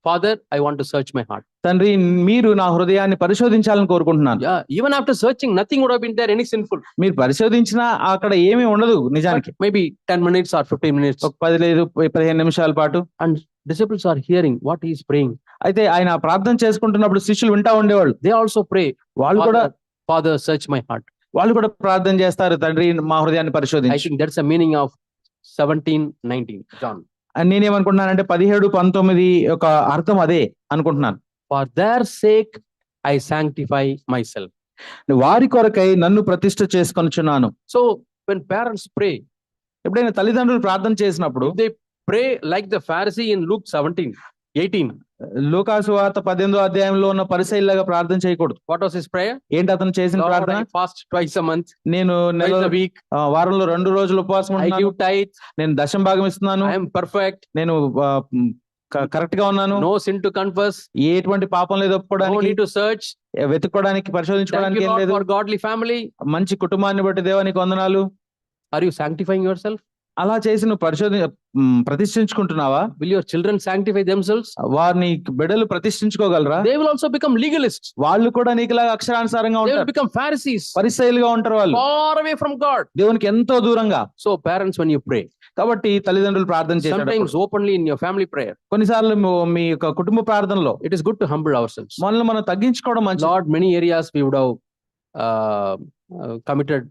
Father, I want to search my heart. తండ్రి మీరు నా హృదయాన్ని పరిశోధించాలని కోరుకుంటున్నాను. Yeah, even after searching, nothing would have been there any sinful. మీరు పరిశోధించినా అక్కడ ఏమీ ఉండదు నిజానికి. Maybe 10 minutes or 15 minutes. ఒక 15 నిమిషాల పాటు. And disciples are hearing what he is praying. అయితే ఆయన ప్రార్థన చేసుకుంటున్నప్పుడు శిష్యులు వింటా ఉండేవాళ్ళు. They also pray. వాళ్ళు కూడా Father, search my heart. వాళ్ళు కూడా ప్రార్థన చేస్తారు, తండ్రి మా హృదయాన్ని పరిశోధించు. I think that's the meaning of 17, 19 John. నేనేమనుకుంటున్నానంటే 17, 19 యొక్క అర్థం అదే అనుకుంటున్నాను. For their sake I sanctify myself. వారి కొరకై నన్ను ప్రతిష్ఠ చేసుకొనుచున్నాను. So when parents pray, ఎప్పుడైనా తల్లిదండ్రులు ప్రార్థన చేసినప్పుడు they pray like the Pharisee in Luke 17, 18. లూకాసు వార్త 18వ అధ్యాయంలో ఉన్న పరిసయ్యులాగా ప్రార్థన చేయకూడదు. What was his prayer? ఏంటి అతను చేసిన Lord, ప్రార్థన? I fast twice a month, నేను twice a week. వారంలో 2 రోజులు ఉపవాసం I ఉంటున్నాను. give tithe. నేను దశమ భాగం ఇస్తున్నాను. I am perfect. నేను కరెక్ట్ గా ఉన్నాను. No sin to confess. ఎటువంటి పాపం లేదు No ఒప్పుకోవడానికి, need to search. వెతుక్కోవడానికి, Thank పరిశోధించుకోవడానికి you, ఏం Lord, లేదు. for godly family. మంచి కుటుంబాన్ని బట్టి దేవానికి వందనాలు. Are you sanctifying yourself? అలా చేసి నువ్వు ప్రతిష్ఠించుకుంటున్నావా? Will your children sanctify themselves? వారిని బిడ్డలు ప్రతిష్ఠించుకోగలరా? They will also become legalists. వాళ్ళు కూడా నీకులాగా అక్షరానుసారంగా They will ఉంటారు. become Pharisees. పరిసయ్యులుగా ఉంటారు వాళ్ళు, Far away from God. దేవునికి ఎంతో దూరంగా. So parents, when you pray, కాబట్టి తల్లిదండ్రులు ప్రార్థన చేసేటప్పుడు sometimes openly in your family prayer, కొన్నిసార్లు మీ యొక్క కుటుంబ ప్రార్థనలో it is good to humble ourselves. మనల్ని మనం తగ్గించుకోవడం మంచిది. Lord, many areas we would have committed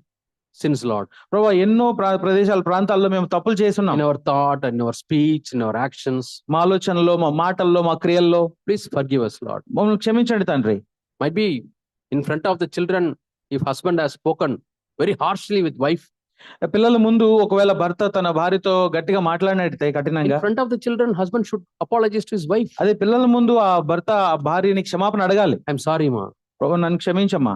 sins, Lord. ప్రభా ఎన్నో ప్రదేశాల ప్రాంతాల్లో మేము తప్పులు చేస్తున్నాం. In our thought, in our speech, in our actions. మా ఆలోచనలో, మా మాటల్లో, మా క్రియల్లో. Please forgive us, Lord. మమ్మల్ని క్షమించండి తండ్రి. Might be in front of the children, if husband has spoken very harshly with wife. పిల్లల ముందు ఒకవేళ భర్త తన భార్యతో గట్టిగా మాట్లాడినట్టే In కఠినంగా, front of the children, husband should apologize to his wife. అదే పిల్లల ముందు ఆ భర్త ఆ భార్యని క్షమాపణ అడగాలి. I'm sorry, ma. ప్రభా నన్ను క్షమించమ్మా,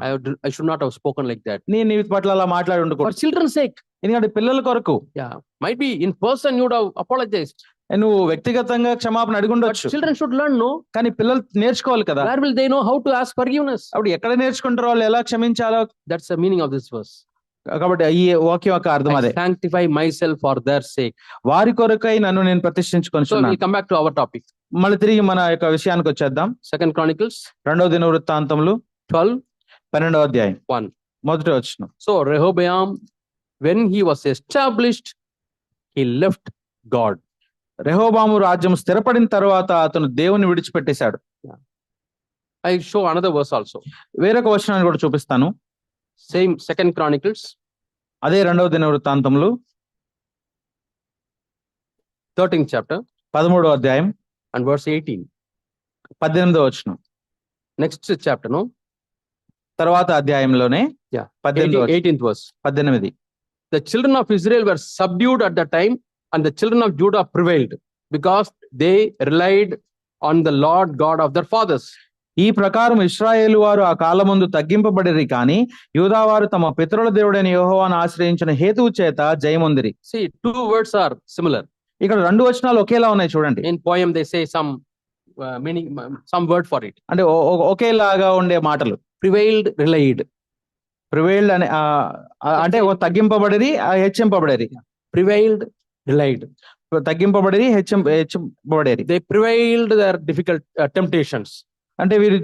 I should not have spoken like that. నేను నీ పట్ల అలా మాట్లాడి For ఉండకూడదు. children's sake. ఎందుకంటే పిల్లల కొరకు Yeah. Might be in person you would have apologized. నువ్వు వ్యక్తిగతంగా క్షమాపణ అడిగి But ఉండొచ్చు. children should learn, no? కానీ పిల్లలు నేర్చుకోవాలి కదా. Where will they know how to ask forgiveness? అప్పుడు ఎక్కడ నేర్చుకుంటారో వాళ్ళు ఎలా క్షమించాలో. That's the meaning of this verse. కాబట్టి ఈ వాక్యం యొక్క అర్థం అదే. I sanctify myself for their sake. వారి కొరకై నన్ను నేను So ప్రతిష్ఠించుకొనిచున్నాను. we come back to our topic. మళ్ళీ తిరిగి మన యొక్క విషయానికి వచ్చేద్దాం. 2 Chronicles 2వ దినవృత్తాంతములు 12, 12వ అధ్యాయం 1. మొదటి వచనం. So Rehoboam, when he was established, he left God. రెహోబాము రాజ్యం స్థిరపడిన తర్వాత అతను దేవుని విడిచిపెట్టేశాడు. I show another verse also. వేరొక వచనాన్ని కూడా చూపిస్తాను. Same 2 Chronicles, అదే 2వ దినవృత్తాంతములు 13th chapter 13వ అధ్యాయం and verse 18. 18వ వచనం. Next chapter, no? తర్వాత అధ్యాయంలోనే Yeah. 18th 18th verse. 18. The children of Israel were subdued at the time, and the children of Judah prevailed because they relied on the Lord God of their fathers. ఈ ప్రకారం ఇశ్రాయేలు వారు ఆ కాలమందు తగ్గింపబడిరి, కానీ యూదా వారు తమ పితరుల దేవుడైన యెహోవాను ఆశ్రయించిన హేతువు చేత జయమొందిరి. See, two words are similar. ఇక్కడ 2 వచనాలు ఒకేలా ఉన్నాయి చూడండి. In poem, they say some meaning, some word for it. అంటే ఒకేలాగా ఉండే మాటలు. Prevailed, relied. ప్రివైల్డ్ అనే అంటే తగ్గింపబడిరి, హెచ్చింపబడేరి. Prevailed, relied. తగ్గింపబడిరి, హెచ్చింపబడేరి. They prevailed their difficult temptations. అంటే వీరు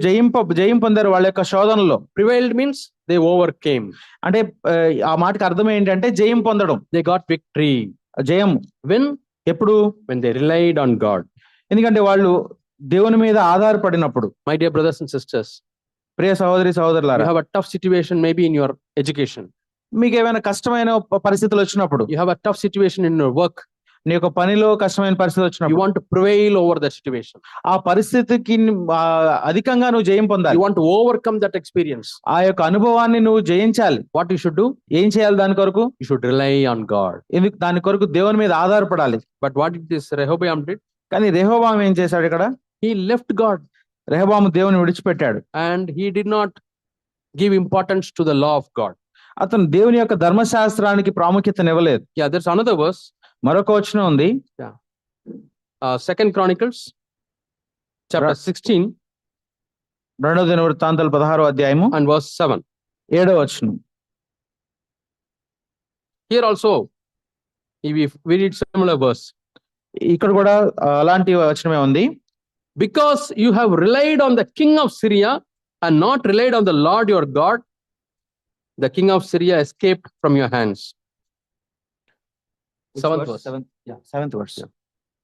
జయం పొందారు వాళ్ళ యొక్క శోధనలో. Prevailed means they overcame. అంటే ఆ మాటకి అర్థం ఏంటంటే జయం పొందడం. They got victory. జయం When? ఎప్పుడు? When they relied on God. ఎందుకంటే వాళ్ళు దేవుని మీద ఆధారపడినప్పుడు. My dear brothers and sisters, ప్రియ సహోదరి సహోదరులారా, you have a tough situation maybe in your education. మీకు ఏమైనా కష్టమైన పరిస్థితులు వచ్చినప్పుడు, You have a tough situation in your work. నీ యొక్క పనిలో కష్టమైన పరిస్థితి You వచ్చినప్పుడు, want to prevail over that situation. ఆ పరిస్థితికి అధికంగా నువ్వు జయం You పొందాలి. want to overcome that experience. ఆ యొక్క అనుభవాన్ని నువ్వు జయించాలి. What you should do? ఏం చేయాలి దాని కొరకు? You should rely on God. ఎందుకు? దాని కొరకు దేవుని మీద ఆధారపడాలి. But what did this Rehoboam did? కానీ రెహోబాము ఏం చేశాడు ఇక్కడ? He left God రెహోబాము దేవుని విడిచిపెట్టాడు. and he did not give importance to the law of God. అతను దేవుని యొక్క ధర్మశాస్త్రానికి ప్రాముఖ్యతనివ్వలేదు. Yeah, there's another verse. మరొక వచనం ఉంది. 2 Chronicles chapter 16 2వ దినవృత్తాంతాలు 16వ అధ్యాయము and verse 7. 7వ వచనం. Here also, we read similar verse. ఇక్కడ కూడా అలాంటి వచనమే ఉంది. Because you have relied on the king of Syria and not relied on the Lord your God, the king of Syria escaped from your hands. 7th verse. 7th verse.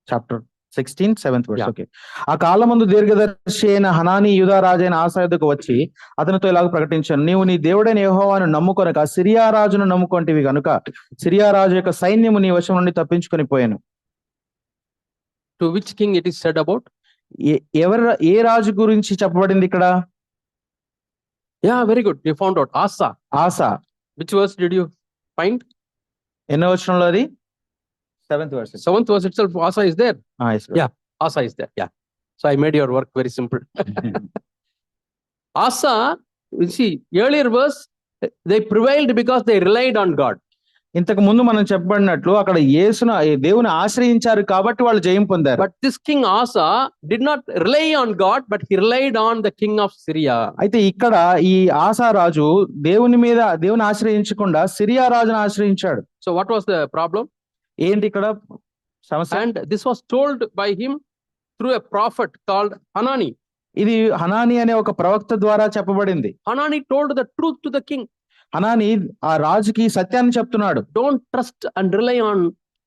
Chapter 16, 7th verse. Yeah. Okay. ఆ కాలమందు దీర్ఘదర్శి అయిన హనానీ యూదా రాజైన ఆసా యొద్దకు వచ్చి అతనితో ఇలాగ ప్రకటించాను, నీవు నీ దేవుడైన యెహోవాను నమ్ముకొనక సిరియా రాజును నమ్ముకొంటివి గనుక సిరియా రాజు యొక్క సైన్యము నీ వశం నుండి తప్పించుకొని పోయాను. To which king it is said about? ఏ రాజు గురించి చెప్పబడింది ఇక్కడ? Yeah, very good. You found out. Asa. Asa. Which verse did you find? ఎన్నో వచనంలో అది? 7th verse. 7th verse itself, Asa is there. Yes, Yeah. Asa is there. Yeah. So I made your work very simple. Asa, you see, earlier verse, they prevailed because they relied on God. ఇంతకు ముందు మనం చెప్పబడినట్లు అక్కడ యేసును దేవుని ఆశ్రయించారు కాబట్టి వాళ్ళు జయం పొందారు. But this king Asa did not rely on God, but he relied on the king of Syria. అయితే ఇక్కడ ఈ ఆసా రాజు దేవుని ఆశ్రయించకుండా సిరియా రాజును ఆశ్రయించాడు. So what was the problem? ఏంటి ఇక్కడ సమస్య? And this was told by him through a prophet called Hanani. ఇది హనాని అనే ఒక ప్రవక్త ద్వారా చెప్పబడింది. Hanani told the truth to the king. హనాని ఆ రాజుకి సత్యాన్ని చెప్తున్నాడు. Don't trust and rely on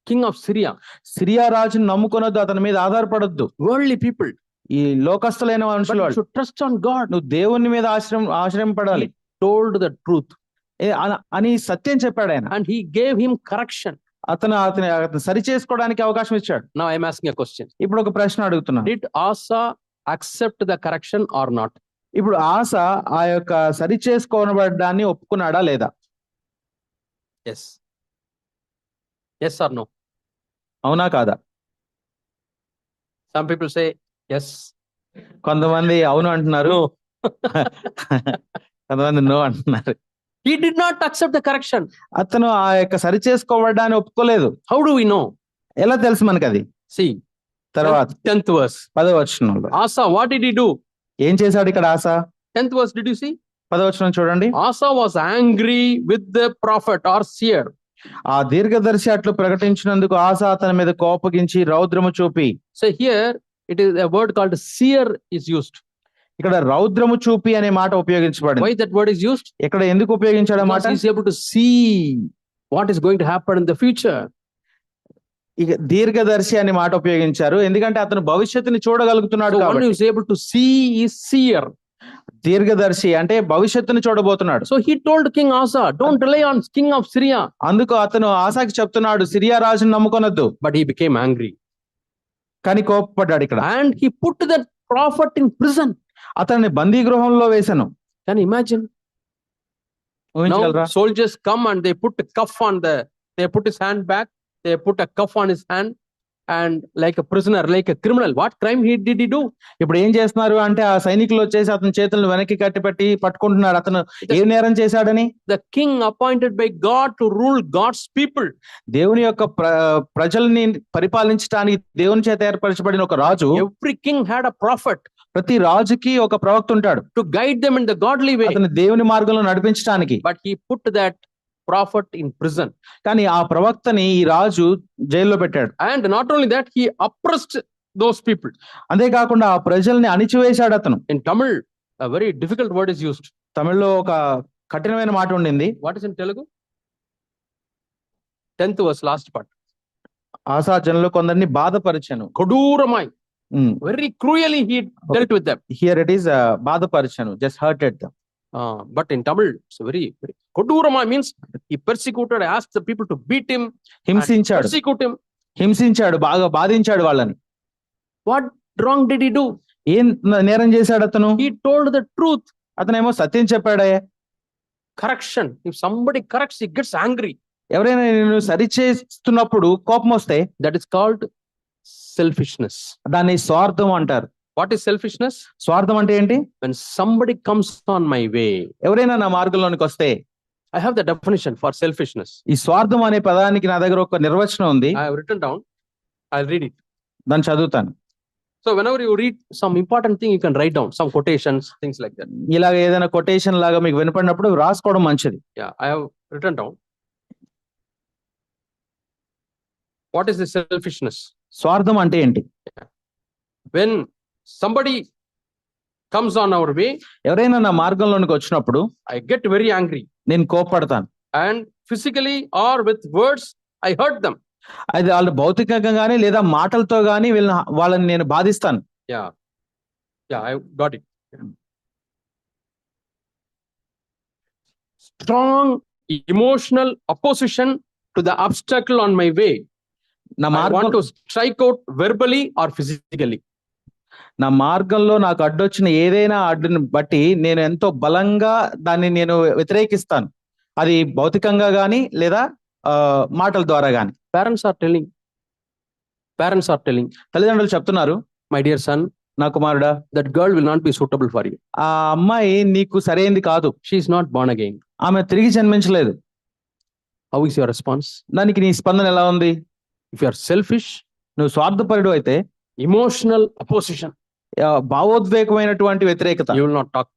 king of Syria. Syria రాజును నమ్ముకొనొద్దు, అతని మీద ఆధారపడొద్దు. Worldly people. ఈ లోకస్తులైన But మనుషులు you should trust on God. నువ్వు దేవుని మీద ఆశ్రయం పడాలి Told the truth. అని సత్యం చెప్పాడు ఆయన. And he gave him correction. అతను సరి చేసుకోవడానికి అవకాశం ఇచ్చాడు. Now I am asking a question. ఇప్పుడు ఒక ప్రశ్న అడుగుతున్నా. Did Asa accept the correction or not? ఇప్పుడు ఆస ఆ యొక్క సరి చేసుకోబడ్డాన్ని ఒప్పుకున్నాడా లేదా? Yes. Yes or no? అవునా కాదా? Some people say yes. కొంతమంది అవును అంటున్నారు, No. కొంతమంది నో అంటున్నారు. He did not accept the correction. అతను ఆ యొక్క సరి చేసుకోబడ్డాన్ని ఒప్పుకోలేదు. How do we know? ఎలా తెలుసు మనకు అది? See, తర్వాత 10th verse. 10వ వచనంలో Asa, what did he do? ఏం చేశాడు ఇక్కడ ఆస? 10th verse, did you see? 10వ వచనం చూడండి. Asa was angry with the prophet or seer. ఆ దీర్ఘదర్శి అట్లు ప్రకటించినందుకు ఆస అతని మీద కోపగించి రౌద్రము చూపి. So here it is a word called seer is used. ఇక్కడ రౌద్రము చూపి అనే మాట ఉపయోగించబడింది. Why that word is used? ఇక్కడ ఎందుకు ఉపయోగించాడు మాట? Because he is able to see what is going to happen in the future. ఇక దీర్ఘదర్శి అనే మాట ఉపయోగించారు ఎందుకంటే అతను భవిష్యత్తుని చూడగలుగుతున్నాడు So one who కాబట్టి. is able to see is seer. దీర్ఘదర్శి అంటే భవిష్యత్తుని చూడబోతున్నాడు. So he told King Asa, don't rely on king of Syria. అందుకు అతను ఆసాకి చెప్తున్నాడు, సిరియా రాజును నమ్ముకొనొద్దు. But he became angry. కానీ కోపపడ్డాడు ఇక్కడ. And he put that prophet in prison. అతన్ని బందీ గృహంలో వేశాను. Can you imagine? ఊహించగలరా? Now soldiers come and they put a cuff on they put his hand back, they put a cuff on his hand, and like a prisoner, like a criminal. What crime did he do? ఇప్పుడు ఏం చేస్తున్నారు అంటే ఆ సైనికులు వచ్చేసి అతని చేతులను వెనక్కి కట్టిపెట్టి పట్టుకుంటున్నారు. అతను ఏ నేరం చేశాడని? The king appointed by God to rule God's people. దేవుని యొక్క ప్రజల్ని పరిపాలించడానికి దేవుని చేత ఏర్పరచబడిన ఒక రాజు. Every king had a prophet. ప్రతి రాజుకి ఒక ప్రవక్త ఉంటాడు. To guide them in the godly way. అతను దేవుని మార్గంలో నడిపించడానికి. But he put that prophet in prison. కానీ ఆ ప్రవక్తని ఈ రాజు జైల్లో పెట్టాడు. And not only that, he oppressed those people. అంతేకాకుండా ఆ ప్రజల్ని అణిచివేశాడు అతను. In Tamil, a very difficult word is used. తమిళ్లో ఒక కఠినమైన మాట ఉండింది. What is in Telugu? 10th verse, last part. ఆసా జనులు కొందరిని బాధపరిచాను. Koduramai. Very cruelly he dealt with them. Here it is బాధపరిచాను, just hurted them. But in Tamil, it's very Koduramai means he persecuted, asked the people to beat him, హింసించాడు, persecute him. హింసించాడు, బాగా బాధించాడు వాళ్ళని. What wrong did he do? ఏం నేరం చేశాడు అతను? He told the truth. అతనేమో సత్యం చెప్పాడే. Correction. If somebody corrects, he gets angry. ఎవరైనా నేను సరి చేస్తున్నప్పుడు కోపం వస్తే that is called selfishness. దాన్ని స్వార్థం అంటారు. What is selfishness? స్వార్థం అంటే ఏంటి? When somebody comes on my way. ఎవరైనా నా మార్గంలోనికి వస్తే. I have the definition for selfishness. ఈ స్వార్థం అనే పదానికి నా దగ్గర ఒక నిర్వచనం ఉంది. I have written down. I'll read it. దాన్ని చదువుతాను. So whenever you read some important thing, you can write down some quotations, things like that. ఇలాగ ఏదైనా కొటేషన్ లాగా మీకు వినపడినప్పుడు రాసుకోవడం మంచిది. Yeah, I have written down. What is the selfishness? స్వార్థం అంటే ఏంటి? When somebody comes on our way, ఎవరైనా నా మార్గంలోనికి వచ్చినప్పుడు I get very angry. నేను కోపపడతాను. And physically or with words, I hurt them. అది వాళ్ళు భౌతికంగా గానీ లేదా మాటలతో గానీ వాళ్ళని నేను బాధిస్తాను. Yeah, I got it. Strong emotional opposition to the obstacle on my way. I want to strike out verbally or physically. నా మార్గంలో నాకు అడ్డొచ్చిన ఏదైనా అడ్డుని బట్టి నేను ఎంతో బలంగా దాన్ని నేను వ్యతిరేకిస్తాను. అది భౌతికంగా గానీ లేదా మాటల ద్వారా గానీ. Parents are telling. తల్లిదండ్రులు చెప్తున్నారు, my dear son, నా కుమారుడా, that girl will not be suitable for you. ఆ అమ్మాయి నీకు సరైంది కాదు, She is not born again. ఆమె తిరిగి జన్మించలేదు. How is your response? దానికి నీ స్పందన ఎలా ఉంది? If you are selfish, నువ్వు స్వార్థపరుడు అయితే, emotional opposition, భావోద్వేగమైనటువంటి వ్యతిరేకత, you will not talk.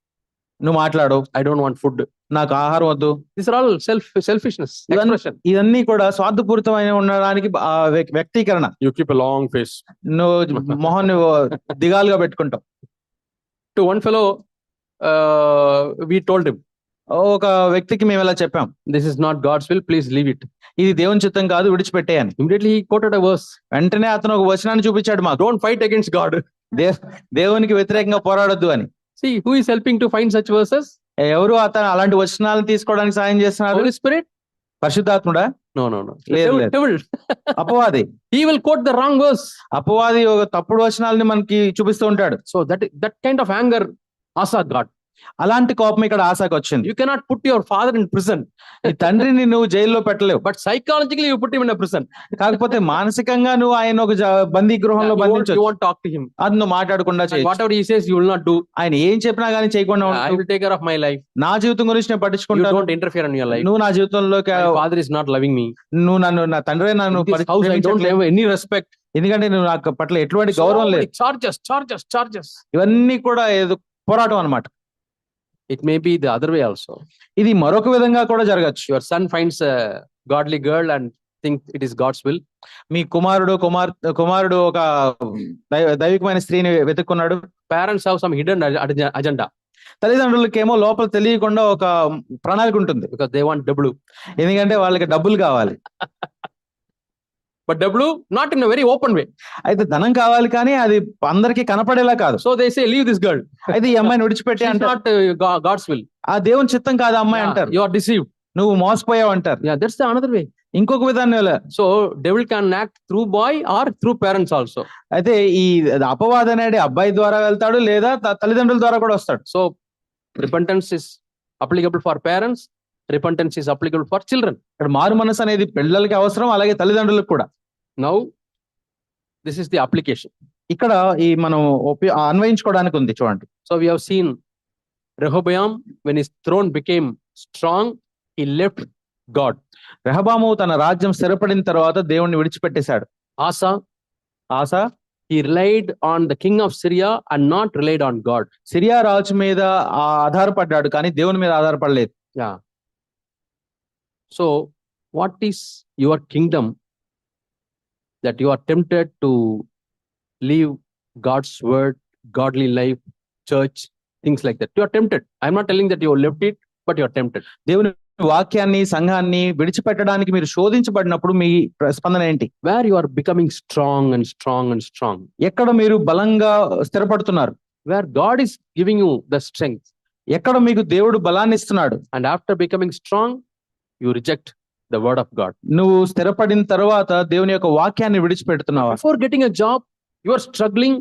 నువ్వు మాట్లాడు, I don't want food. నాకు ఆహారం వద్దు. These are all selfishness expression. ఇవన్నీ కూడా స్వార్థపూరితమైన ఉండడానికి వ్యక్తీకరణ. You keep a long face. నువ్వు మొహం నువ్వు దిగాలుగా పెట్టుకుంటావు. To one fellow, we told him, ఒక వ్యక్తికి మేము ఇలా చెప్పాం, this is not God's will, please leave it. ఇది దేవుని చిత్తం కాదు, విడిచిపెట్టేయని. Immediately he quoted a verse. వెంటనే అతను ఒక వచనాన్ని చూపించాడు మాకు, Don't fight against God. దేవునికి వ్యతిరేకంగా పోరాడొద్దు అని. See, who is helping to find such verses? ఎవరు అతను అలాంటి వచనాలను తీసుకోవడానికి సాయం చేస్తున్నారు? Holy Spirit? పరిశుద్ధాత్ముడా? No. లేదు. Devil. అపవాది. He will quote the wrong verse. అపవాది ఒక తప్పుడు వచనాలని మనకి చూపిస్తూ ఉంటాడు. So that kind of anger Asa got. అలాంటి కోపం ఇక్కడ ఆశాకు వచ్చింది. You cannot put your father in prison. నీ తండ్రిని నువ్వు జైల్లో పెట్టలేవు. But psychologically you put him in a prison. కాకపోతే మానసికంగా నువ్వు ఆయన ఒక బందీ గృహంలో బంధించు. You won't talk to him. అది నువ్వు మాట్లాడకుండా చేయొచ్చు. Whatever he says you will not do. ఆయన ఏం చెప్పినా గానీ చేయకుండా I will take care of my life. నా జీవితం గురించి నేను You పట్టించుకుంటాను. don't interfere in your life. నువ్వు నా జీవితంలోకి My father is not loving me. నువ్వు నన్ను, నా తండ్రి నన్ను In this house I don't have any respect. ఎందుకంటే నువ్వు నాకు పట్ల ఎటువంటి గౌరవం లేదు. Charges. ఇవన్నీ కూడా ఏదో పోరాటం అన్నమాట. It may be the other way also. ఇది మరొక విధంగా కూడా జరగచ్చు. Your son finds a godly girl and think it is God's will. మీ కుమారుడు ఒక దైవికమైన స్త్రీని వెతుక్కున్నాడు. Parents have some hidden agenda తల్లిదండ్రులకేమో లోపల తెలియకుండా ఒక ప్రణాళిక ఉంటుంది. because they want double. ఎందుకంటే వాళ్ళకి డబ్బులు కావాలి. But double not in a very open way. అయితే ధనం కావాలి కానీ అది అందరికీ కనపడేలా కాదు. So they say leave this girl. అయితే ఈ అమ్మాయిని విడిచిపెట్టి It's అంటారు. not God's will. ఆ దేవుని చిత్తం కాదు అమ్మాయి అంటారు. You are deceived. నువ్వు మోసపోయావు అంటారు. Yeah, that's the another way. ఇంకొక విధానం. So devil can act through boy or through parents also. అయితే ఈ అపవాది అనేది అబ్బాయి ద్వారా వెళ్తాడు లేదా తల్లిదండ్రుల ద్వారా కూడా వస్తాడు. So repentance is applicable for parents. Repentance is applicable for children. ఇక్కడ మారు మనసు అనేది పిల్లలకి అవసరం, అలాగే తల్లిదండ్రులకు కూడా. Now this is the application. ఇక్కడ ఈ మనం అన్వయించుకోవడానికి ఉంది చూడండి. So we have seen Rehoboam, when his throne became strong, he left God. రెహబాము తన రాజ్యం స్థిరపడిన తర్వాత దేవుణ్ణి విడిచిపెట్టేశాడు. ఆసా he relied on the king of Syria and not relied on God. Syria రాజు మీద ఆధారపడ్డాడు కానీ దేవుని మీద ఆధారపడలేదు. Yeah. So what is your kingdom that you are tempted to leave God's word, godly life, church, things like that? You are tempted. I'm not telling that you left it, but you are tempted. దేవుని వాక్యాన్ని, సంఘాన్ని విడిచిపెట్టడానికి మీరు శోధించబడినప్పుడు మీ స్పందన ఏంటి? Where you are becoming strong and strong and strong. ఎక్కడ మీరు బలంగా స్థిరపడుతున్నారు? Where God is giving you the strength. ఎక్కడ మీకు దేవుడు బలాన్ని ఇస్తున్నాడు? And after becoming strong, you reject the word of God. నువ్వు స్థిరపడిన తర్వాత దేవుని యొక్క వాక్యాన్ని విడిచిపెడుతున్నావా? Before getting a job, you are struggling.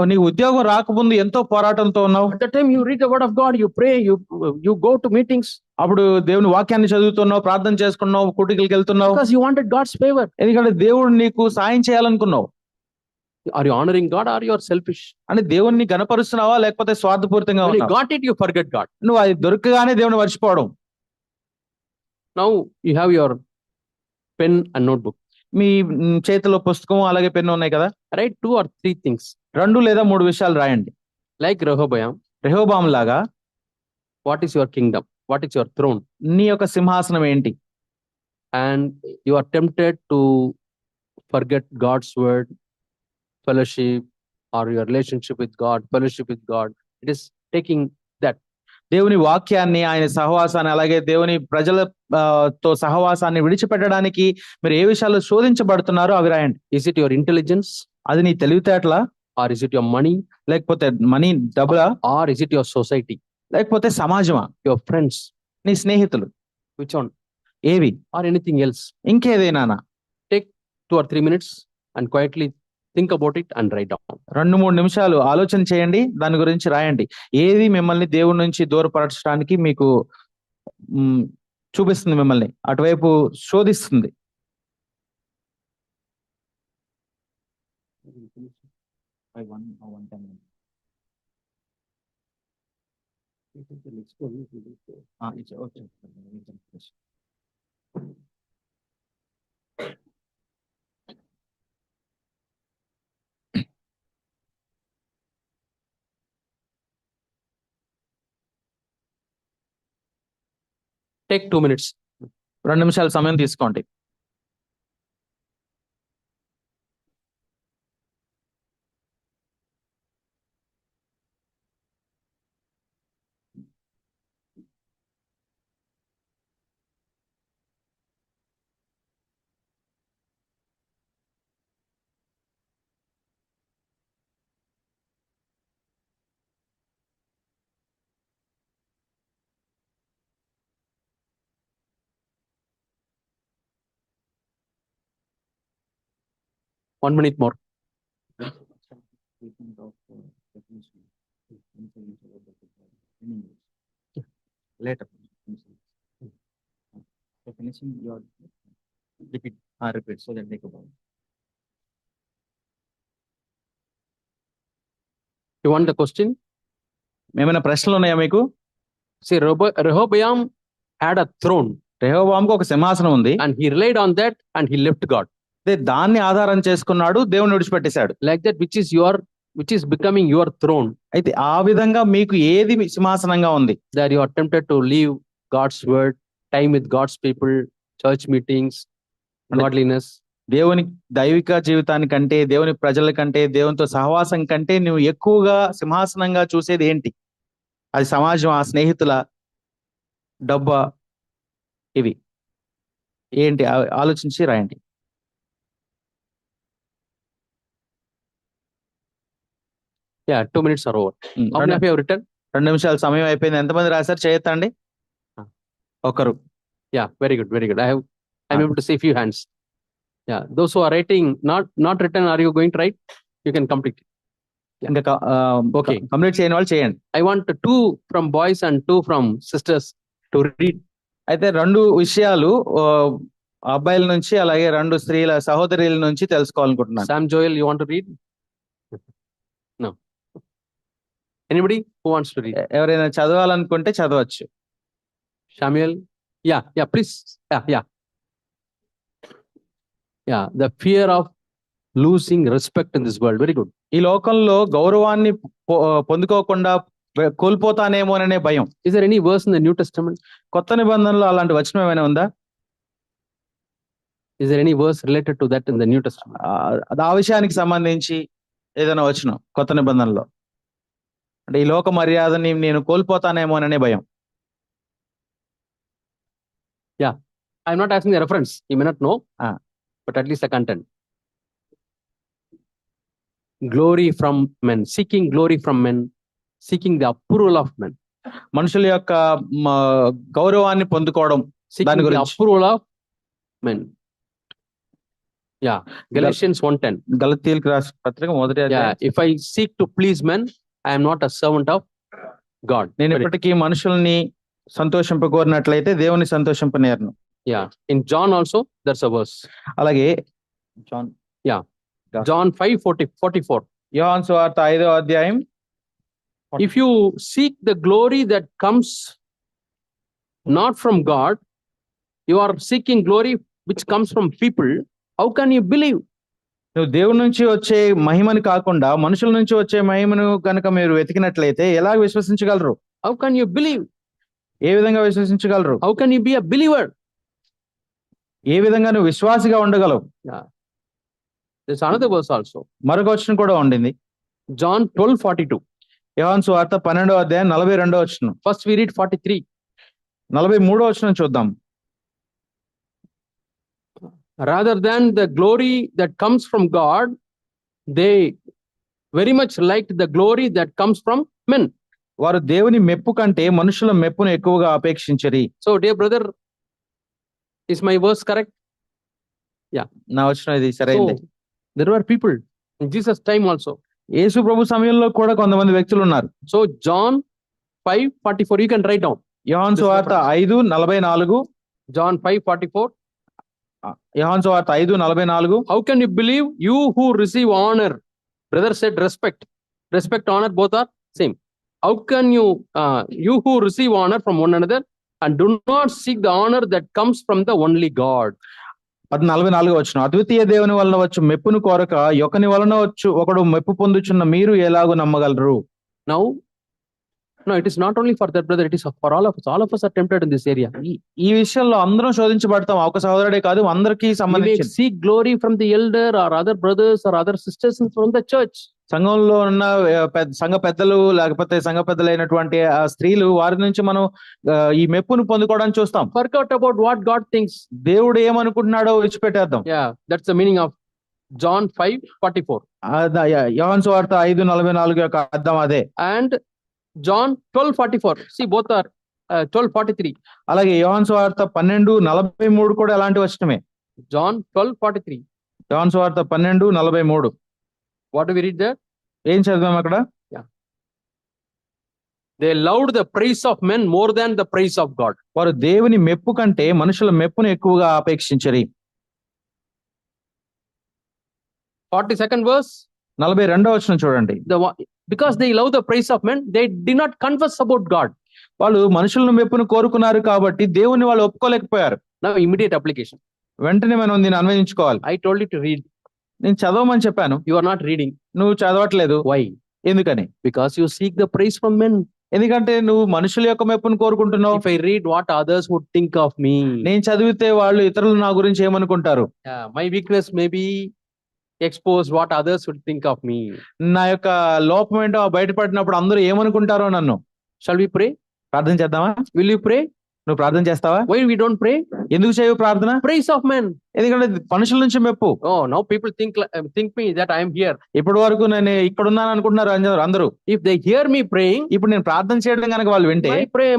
నీకు ఉద్యోగం రాకముందు ఎంతో పోరాటంతో ఉన్నావు. At the time you read the word of God, you pray, you go to meetings. అప్పుడు దేవుని వాక్యాన్ని చదువుతున్నావు, ప్రార్థన చేసుకున్నావు, కూటికలకు వెళ్తున్నావు. Because you wanted God's favor. ఎందుకంటే దేవుడు నీకు సాయం చేయాలనుకున్నావు. Are you honoring God or you are selfish? అంటే దేవుణ్ణి గణపరుస్తున్నావా లేకపోతే స్వార్థపూరితంగా When you ఉన్నావా? got it, you forget God. నువ్వు అది దొరకగానే దేవుని మర్చిపోవడం. Now you have your pen and notebook. మీ చేతిలో పుస్తకం అలాగే పెన్ను ఉన్నాయి కదా. Write 2 or 3 things. 2 లేదా 3 విషయాలు రాయండి. Like Rehoboam. రెహోబాము లాగా. What is your kingdom? What is your throne? నీ యొక్క సింహాసనం ఏంటి? And you are tempted to forget God's word, fellowship, or your relationship with God, fellowship with God. It is taking that. దేవుని వాక్యాన్ని, ఆయన సహవాసాన్ని, అలాగే దేవుని ప్రజలతో సహవాసాన్ని విడిచిపెట్టడానికి మీరు ఏ విషయాలు శోధించబడుతున్నారో అవి రాయండి. Is it your intelligence? అది నీ తెలివితేటలా? Or is it your money? లేకపోతే మనీ డబ్బులా? Or is it your society? లేకపోతే సమాజమా? Your friends? నీ స్నేహితులు? Which one? ఏవి? Or anything else? ఇంకేదైనా? Take 2 or 3 minutes and quietly think about it and write down. 2-3 నిమిషాలు ఆలోచన చేయండి, దాని గురించి రాయండి. ఏది మిమ్మల్ని దేవుడి నుంచి దూరపరచడానికి మీకు చూపిస్తుంది, మిమ్మల్ని అటువైపు శోధిస్తుంది. Take 2 minutes. 2 నిమిషాల సమయం తీసుకోండి. One minute more. Later. Finishing your repeat. Repeat so that they go. You want the question? ఏమైనా ప్రశ్నలు ఉన్నాయా మీకు? See, Rehoboam had a throne రెహోబోయాముకు ఒక సింహాసనం ఉంది. and he relied on that and he left God. దాన్ని ఆధారం చేసుకున్నాడు, దేవుని విడిచిపెట్టేశాడు. Like that, which is becoming your throne. అయితే ఆ విధంగా మీకు ఏది సింహాసనంగా ఉంది? That you are tempted to leave God's word, time with God's people, church meetings, godliness. దేవుని దైవిక జీవితాన్ని కంటే, దేవుని ప్రజల కంటే, దేవునితో సహవాసం కంటే నువ్వు ఎక్కువగా సింహాసనంగా చూసేది ఏంటి? అది సమాజం, ఆ స్నేహితుల, డబ్బా, ఇవి ఏంటి ఆలోచించి రాయండి. Yeah, 2 minutes are over. How many of you have written? 2 నిమిషాల సమయం అయిపోయింది. ఎంతమంది రాశారు? చేయొద్దండి. ఒకరు. Yeah, very good, very good. I'm able to see few hands. Yeah, those who are writing not written, are you going to write? You can complete. ఇంకా Okay. Complete చేయని వాళ్ళు చేయండి. I want 2 from boys and 2 from sisters to read. అయితే 2 విషయాలు అబ్బాయిల నుంచి అలాగే 2 స్త్రీల సహోదరుల నుంచి తెలుసుకోవాలనుకుంటున్నాను. Sam Joel, you want to read? No. Anybody who wants to read? ఎవరైనా చదవాలనుకుంటే చదవచ్చు. Samuel? Yeah, please. Yeah. Yeah, the fear of losing respect in this world. Very good. ఈ లోకంలో గౌరవాన్ని పొందుకోకుండా కోల్పోతానేమోననే భయం. Is there any verse in the New Testament? కొత్త నిబంధనలో అలాంటి వచనం ఏమైనా ఉందా? Is there any verse related to that in the New Testament? ఆ విషయానికి సంబంధించి ఏదైనా వచనం కొత్త నిబంధనలో? అంటే ఈ లోక మర్యాదని నేను కోల్పోతానేమోననే భయం. Yeah, I'm not asking the reference. You may not know, but at least the content. Glory from men, seeking glory from men, seeking the approval of men. మనుషుల యొక్క గౌరవాన్ని పొందుకోవడం, seeking the approval of men. Yeah, Galatians 1:10. గలతీయులకు రాసిన పత్రిక 1వ అధ్యాయం. Yeah, if I seek to please men, I am not a servant of God. నేను ఎప్పటికీ మనుషుల్ని సంతోషింపకోరినట్లయితే దేవుని సంతోషింపనేరను. Yeah, in John also there's a verse. అలాగే John 5:44. యోహాను సువార్త 5వ అధ్యాయం. If you seek the glory that comes not from God, you are seeking glory which comes from people. How can you believe? నువ్వు దేవుడి నుంచి వచ్చే మహిమను కాకుండా మనుషుల నుంచి వచ్చే మహిమను కనుక మీరు వెతికినట్లయితే ఎలా విశ్వసించగలరు? How can you believe? ఏ విధంగా విశ్వసించగలరు? How can you be a believer? ఏ విధంగా నువ్వు విశ్వాసిగా ఉండగలవు? There's another verse also. మరొక వచనం కూడా ఉండింది. John 12:42. యోహాను సువార్త 12వ అధ్యాయం 42వ వచనం. First we read 43. 43వ వచనం చూద్దాం. Rather than the glory that comes from God, they very much liked the glory that comes from men. వారు దేవుని మెప్పు కంటే మనుషుల మెప్పును ఎక్కువగా అపేక్షించరి. So dear brother, is my verse correct? Yeah, నా వచనం ఇది సరైనదే. So, there were people in Jesus time also. యేసు ప్రభు సమయంలో కూడా కొంతమంది వ్యక్తులు ఉన్నారు. So John 5:44, you can write down. యోహాను సువార్త 5:44. John 5:44. యోహాను సువార్త 5:44. How can you believe, you who receive honor Brother said respect. Respect, honor, both are same. How can you who receive honor from one another and do not seek the honor that comes from the only God? 44 వచనం, అద్వితీయ దేవుని వలన వచ్చు మెప్పును కోరక ఒకని వలన వచ్చు ఒకడు మెప్పు పొందుచున్న మీరు ఎలాగూ నమ్మగలరు? Now, no, it is not only for that brother, it is for all of us. All of us are tempted in this area. ఈ విషయంలో అందరం శోధించబడతాం, ఒక సహోదరుడే కాదు, అందరికీ We may సంబంధించి. seek glory from the elder or other brothers or other sisters from the church. సంఘంలో ఉన్న సంఘ పెద్దలు లేకపోతే సంఘ పెద్దలైనటువంటి ఆ స్త్రీలు, వారి నుంచి మనం ఈ మెప్పును పొందుకోవడానికి చూస్తాం. Forget about what God thinks. దేవుడు ఏమనుకుంటున్నాడో విడిచిపెట్టేద్దాం. Yeah, that's the meaning of John 5:44 యోహాను సువార్త 5:44 యొక్క అర్థం అదే. and John 12:44. See, both are 12:43. అలాగే యోహాను సువార్త 12:43 కూడా అలాంటి వచనమే. John 12:43. యోహాను సువార్త 12:43. What do we read there? ఏం చదివాం అక్కడ? They loved the praise of men more than the praise of God. వారు దేవుని మెప్పు కంటే మనుషుల మెప్పును ఎక్కువగా అపేక్షించరి. 42nd verse. 42వ వచనం చూడండి. Because they love the praise of men, they did not confess about God. వాళ్ళు మనుషులను మెప్పును కోరుకున్నారు కాబట్టి దేవుని వాళ్ళు ఒప్పుకోలేకపోయారు. Now immediate application. వెంటనే మనం దీన్ని అన్వయించుకోవాలి. I told you to read. నేను చదవమని చెప్పాను, You are not reading. నువ్వు చదవట్లేదు. Why? ఎందుకని? Because you seek the praise from men. ఎందుకంటే నువ్వు మనుషుల యొక్క మెప్పును కోరుకుంటున్నావు. If I read, what others would think of me. నేను చదివితే వాళ్ళు ఇతరులు నా గురించి ఏమనుకుంటారు? My weakness may be exposed, what others would think of me. నా యొక్క లోపం ఏంటో బయటపడినప్పుడు అందరూ ఏమనుకుంటారో నన్ను. Shall we pray? ప్రార్థన చేద్దామా? Will you pray? నువ్వు ప్రార్థన చేస్తావా? Why we don't pray? ఎందుకు చేయవు ప్రార్థన? Praise of men. ఎందుకంటే మనుషుల నుంచి మెప్పు. Oh, now people think me that I am here. ఇప్పటి వరకు నేను ఇక్కడ ఉన్నాను అనుకుంటున్నారు అందరూ. If they hear me praying, ఇప్పుడు నేను ప్రార్థన చేయడం కనుక వాళ్ళు వింటే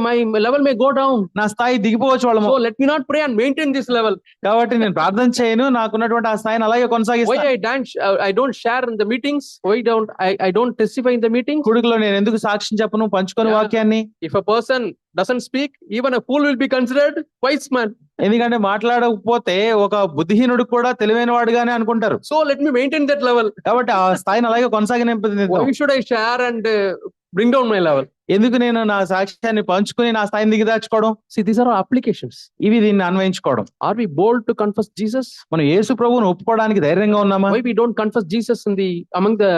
my level may go down. నా స్థాయి దిగిపోవచ్చు వాళ్ళము. So let me not pray and maintain this level. కాబట్టి నేను ప్రార్థన చేయను, నాకున్నటువంటి ఆ స్థాయిని అలాగే కొనసాగిస్తాను. Why I don't share in the meetings? Why don't I don't testify in the meetings? కుడుకులో నేను ఎందుకు సాక్ష్యం చెప్పను, పంచుకొని వాక్యాన్ని? If a person doesn't speak, even a fool will be considered wise man. ఎందుకంటే మాట్లాడకపోతే ఒక బుద్ధిహీనుడు కూడా తెలివైన వాడుగానే అనుకుంటారు. So let me maintain that level. కాబట్టి ఆ స్థాయిని అలాగే కొనసాగినిద్దాం. Why should I share and bring down my level? ఎందుకు నేను నా సాక్ష్యాన్ని పంచుకుని నా స్థాయిని దిగదార్చుకోవడం? See, these are our applications. ఇవి దీన్ని అన్వయించుకోవడం. Are we bold to confess Jesus? మనం యేసు ప్రభువును ఒప్పుకోవడానికి ధైర్యంగా ఉన్నామా? Why we don't confess Jesus among the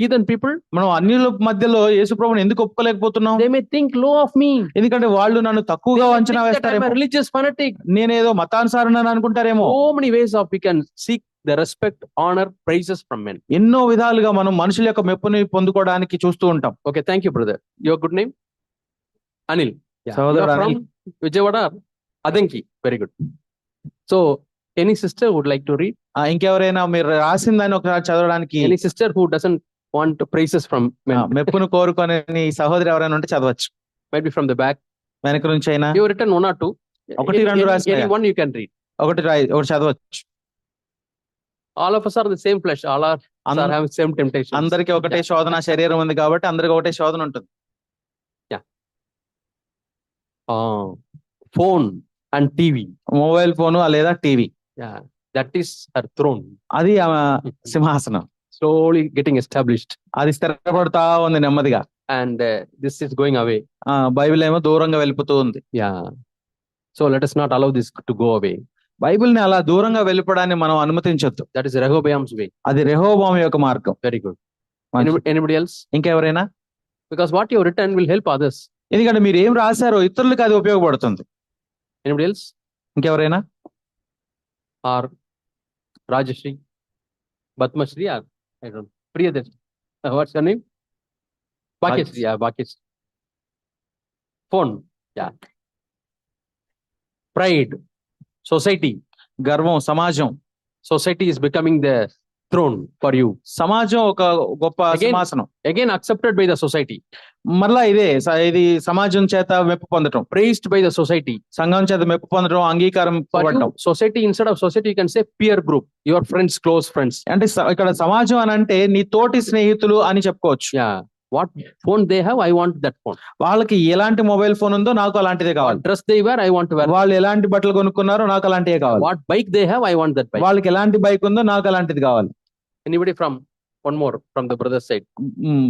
heathen people? మనం అన్యుల మధ్యలో యేసు ప్రభువును ఎందుకు ఒప్పుకోలేకపోతున్నాం? They may think low of me. ఎందుకంటే వాళ్ళు నన్ను తక్కువగా అంచనా వేస్తారేమో. I'm a religious fanatic. నేనేదో మతానుసారని అనుకుంటారేమో. So many ways of we can seek the respect, honor, praises from men. ఎన్నో విధాలుగా మనం మనుషుల యొక్క మెప్పుని పొందుకోవడానికి చూస్తూ ఉంటాం. Okay, thank you, brother. Your good name? Anil. Yeah. Sahodara You're from Anil. Vijayawada, Adanki. Very good. So, any sister would like to read? ఇంకెవరైనా మీరు రాసిన దాన్ని ఒకసారి చదవడానికి? Any sister who doesn't want praises from men? మెప్పును కోరుకొని నీ సహోదరి ఎవరైనా ఉంటే చదవచ్చు. Maybe from the back. వెనక నుంచి అయినా. You written 1 or 2. Any one you can read. ఒకటి చదవచ్చు. All of us are the same flesh. All are having same temptation. అందరికి ఒకటే శోధన శరీరం ఉంది కాబట్టి అందరికి ఒకటే శోధన ఉంటుంది. Phone and TV. Mobile phone లేదా TV. Yeah, that is her throne. అది సింహాసనం. Slowly getting established. అది స్థిరపడతా ఉంది నెమ్మదిగా. And this is going away. Bible ఏమో దూరంగా వెళ్ళిపోతూ ఉంది. Yeah. So let us not allow this to go away. బైబిల్ని అలా దూరంగా వెళ్ళిపోవడాన్ని మనం అనుమతించొద్దు. That is Rehoboam's way. అది రెహోబోము యొక్క మార్గం. Very good. Anybody else? ఇంకెవరైనా? Because what you have written will help others. ఎందుకంటే మీరు ఏం రాశారో ఇతరులకు అది ఉపయోగపడుతుంది. Anybody else? ఇంకెవరైనా? Or Rajashri, Batmashri, or I don't know. Priyadarshi. What's your name? Bhakyashri. Yeah, Bhakyashri. Phone. Yeah. Pride. Society. గర్వం, సమాజం. Society is becoming the throne for you. సమాజం ఒక గొప్ప సింహాసనం. Again accepted by the society. మరలా ఇది సమాజం చేత మెప్పు పొందటం. Praised by the society. సంఘం చేత మెప్పు పొందటం, అంగీకారం పొందటం. Society, instead of society you can say peer group, your friends, close friends. అంటే ఇక్కడ సమాజం అని అంటే నీ తోటి స్నేహితులు అని చెప్పుకోవచ్చు. Yeah. What phone they have, I want that phone. వాళ్ళకి ఎలాంటి మొబైల్ ఫోన్ ఉందో నాకు అలాంటిదే కావాలి. What dress they wear, I want to wear. వాళ్ళు ఎలాంటి బట్టలు కొనుక్కున్నారో నాకు అలాంటిదే కావాలి. What bike they have, I want that bike. వాళ్ళకి ఎలాంటి బైక్ ఉందో నాకు అలాంటిది కావాలి. Anybody from one more from the brother side.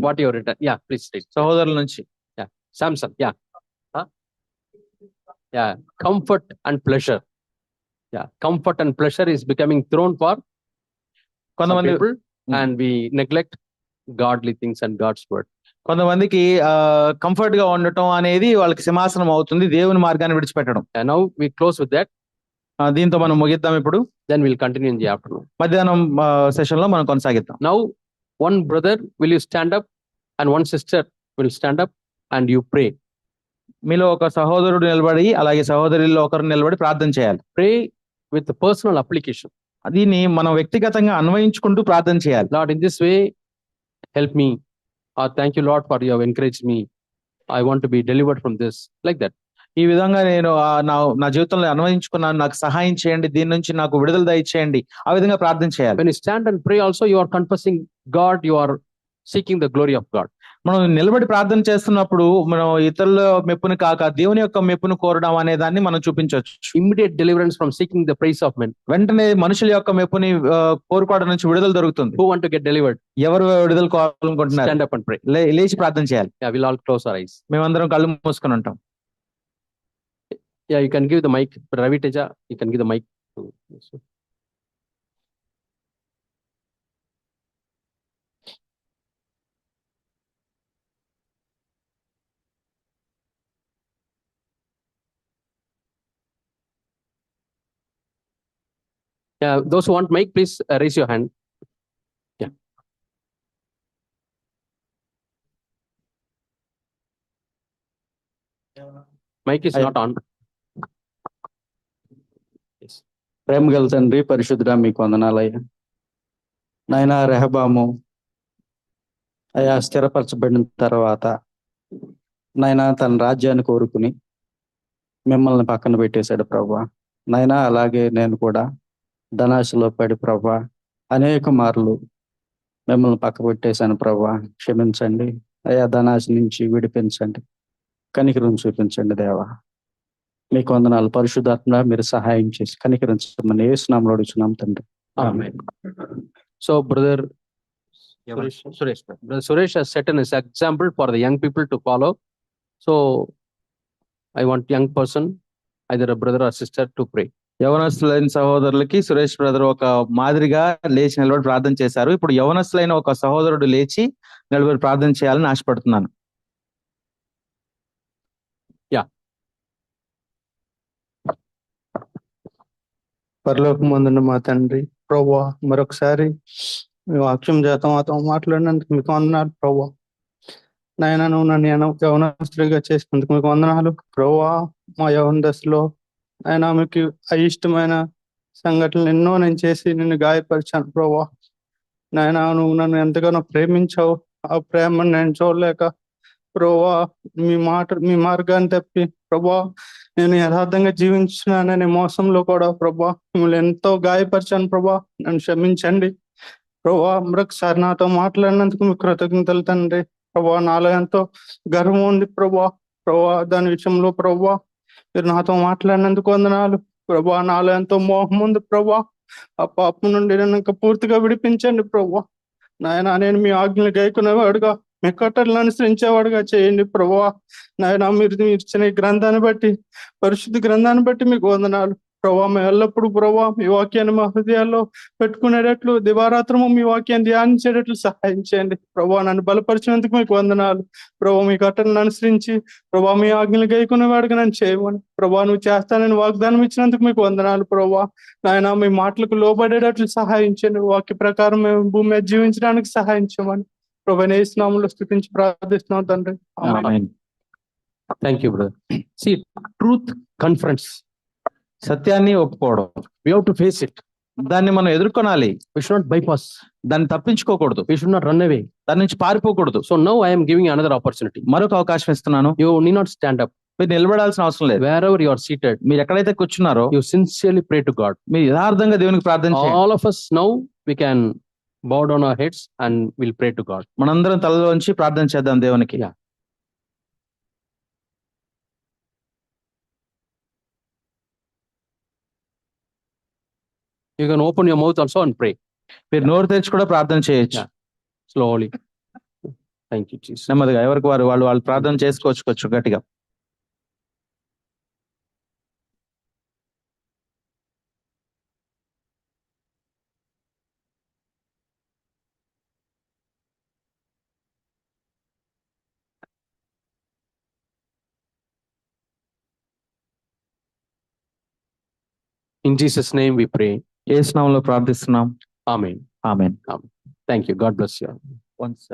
What you have written? Yeah, please read. సహోదరుల నుంచి Samson. Yeah. Huh? Yeah. Comfort and pleasure. Yeah. Comfort and pleasure is becoming thrown for some కొంతమంది people, and we neglect godly things and God's word. కొంతమందికి comfort గా ఉండటం అనేది వాళ్ళకి సింహాసనం అవుతుంది, దేవుని మార్గాన్ని విడిచిపెట్టడం. And now we close with that. దీంతో మనం ముగిద్దాం ఇప్పుడు. Then we'll continue in the afternoon. మధ్యాహ్నం సెషన్ లో మనం కొనసాగిద్దాం. Now, one brother will you stand up, and one sister will stand up, and you pray. మీలో ఒక సహోదరుడు నిలబడి అలాగే సహోదరుల్లో ఒకరు నిలబడి ప్రార్థన చేయాలి. Pray with the personal application. దీన్ని మనం వ్యక్తిగతంగా అన్వయించుకుంటూ ప్రార్థన చేయాలి. Lord, in this way, help me. Thank you, Lord, for you have encouraged me. I want to be delivered from this. Like that. ఈ విధంగా నేను నా జీవితంలో అన్వయించుకున్నాను, నాకు సహాయం చేయండి, దీని నుంచి నాకు విడుదల దయచేయండి, ఆ విధంగా ప్రార్థన చేయాలి. When you stand and pray also, you are confessing God, you are seeking the glory of God. మనం నిలబడి ప్రార్థన చేస్తున్నప్పుడు మనం ఇతరుల మెప్పును కాక దేవుని యొక్క మెప్పును కోరడం అనే దాన్ని మనం చూపించవచ్చు. Immediate deliverance from seeking the praise of men. వెంటనే మనుషుల యొక్క మెప్పుని కోరుకోవడం నుంచి విడుదల దొరుకుతుంది. Who want to get delivered? ఎవరు విడుదల కోవాలనుకుంటున్నారు? Stand up and pray. లేచి ప్రార్థన చేయాలి. Yeah, we'll all close our eyes. మేమందరం కళ్ళు మూసుకొని ఉంటాం. Yeah, you can give the mic. Ravi Teja, you can give the mic to. Yeah, those who want mic, please raise your hand. Yeah. Mic is not on. Yes. ప్రేమ గల తండ్రి, పరిశుద్ధుడా, మీకు వందనాలయ్యా. నాయనా, రెహబాము అయ్యా స్థిరపరచబడిన తర్వాత నాయనా తన రాజ్యాన్ని కోరుకుని మిమ్మల్ని పక్కన పెట్టేశాడు ప్రభా. నాయనా, అలాగే నేను కూడా ధనాశలో పడి ప్రభా అనేక మార్లు మిమ్మల్ని పక్క పెట్టేశాను ప్రభా. క్షమించండి అయ్యా, ధనాశ నుంచి విడిపించండి, కనికరం చూపించండి దేవా. మీకు వందనాలు. పరిశుద్ధాత్మ మీరు సహాయం చేసి కనికరించమని యేసు నామములో అడుగుచున్నాం తండ్రి. Amen. So, brother Suresh has set an example for the young people to follow. So, I want young person, either a brother or sister, to pray. యవనస్తులైన సహోదరులకి సురేష్ బ్రదర్ ఒక మాదిరిగా లేచి నిలబడి ప్రార్థన చేశారు. ఇప్పుడు యవనస్తులైన ఒక సహోదరుడు లేచి నిలబడి ప్రార్థన చేయాలని ఆశపడుతున్నాను. పరలోకమందున్న మా తండ్రి ప్రభువా, మరొకసారి మీ వాక్యం చేత మాతో మాట్లాడినందుకు మీకు వందనాలు ప్రభువా. నాయనా, నువ్వు నన్ను యవనస్తుడిగా చేసినందుకు మీకు వందనాలు ప్రభువా. మా యవన దశలో ఆయన మీకు అయిష్టమైన సంఘటనలు ఎన్నో నేను చేసి నిన్ను గాయపరిచాను ప్రభువా. నాయనా, నువ్వు నన్ను ఎంతగానో ప్రేమించావు. ఆ ప్రేమను నేను చూడలేక ప్రభువా మీ మార్గాన్ని తప్పి ప్రభువా నేను యథార్థంగా జీవించినాననే మోసంలో కూడా ప్రభా మిమ్మల్ని ఎంతో గాయపరిచాను ప్రభా. నన్ను క్షమించండి ప్రభా. మరొకసారి నాతో మాట్లాడినందుకు మీకు కృతజ్ఞతలు తండ్రి ప్రభా. నాలో ఎంతో గర్వం ఉంది ప్రభా. దాని విషయంలో ప్రభా మీరు నాతో మాట్లాడినందుకు వందనాలు ప్రభా. నాలో ఎంతో మోహం ఉంది ప్రభా. ఆ పాపం నుండి నన్ను ఇంకా పూర్తిగా విడిపించండి ప్రభా. నాయన, నేను మీ ఆజ్ఞలు గైకునేవాడుగా, మీ కట్టడలను అనుసరించేవాడుగా చేయండి ప్రభువా. నాయన, మీరు ఇచ్చిన ఈ గ్రంథాన్ని బట్టి, పరిశుద్ధ గ్రంథాన్ని బట్టి మీకు వందనాలు ప్రభా. మేము ఎల్లప్పుడూ ప్రభా మీ వాక్యాన్ని మా హృదయాల్లో పెట్టుకునేటట్లు, దివారాత్రము మీ వాక్యాన్ని ధ్యానించేటట్లు సహాయం చేయండి ప్రభా. నన్ను బలపరిచినందుకు మీకు వందనాలు ప్రభా. మీ కట్టడలను అనుసరించి ప్రభా మీ ఆజ్ఞలు గైకునేవాడుగా నన్ను చేయమని ప్రభా నువ్వు చేస్తానని వాగ్దానం ఇచ్చినందుకు మీకు వందనాలు ప్రభా. నాయన, మీ మాటలకు లోబడేటట్లు సహాయం చేయండి. వాక్య ప్రకారం మేము భూమి మీద జీవించడానికి సహాయం చేయమని ప్రభు యేసు నామములో స్తుతించి ప్రార్థిస్తున్నాం తండ్రి. ఆమేన్. Thank you, brother. See, truth confronts. సత్యాన్ని ఒప్పుకోవడం, We have to face it. దాన్ని మనం ఎదుర్కొనాలి. We should not bypass. దాన్ని తప్పించుకోకూడదు, We should not run away. దాని నుంచి పారిపోకూడదు. So now I am giving another opportunity. మరొక అవకాశం ఇస్తున్నాను. You need not stand up. మీరు నిలబడాల్సిన అవసరం లేదు. Wherever you are seated, మీరు ఎక్కడైతే కూర్చున్నారో you sincerely pray to God. మీరు యథార్థంగా దేవునికి ప్రార్థన చేయండి. All of us now we can bow down our heads and we'll pray to God. మనందరం తలలోంచి ప్రార్థన చేద్దాం దేవునికి. Yeah. You can open your mouth also and pray. మీరు నోరు తెరిచి కూడా ప్రార్థన చేయొచ్చు. Yeah. Slowly. Thank you, Jesus. నెమ్మదిగా ఎవరికి వాళ్ళు ప్రార్థన చేసుకోవచ్చు గట్టిగా. In Jesus' name we pray. యేసు నామములో ప్రార్థిస్తున్నాం. Amen. Amen. Thank you. God bless you. Once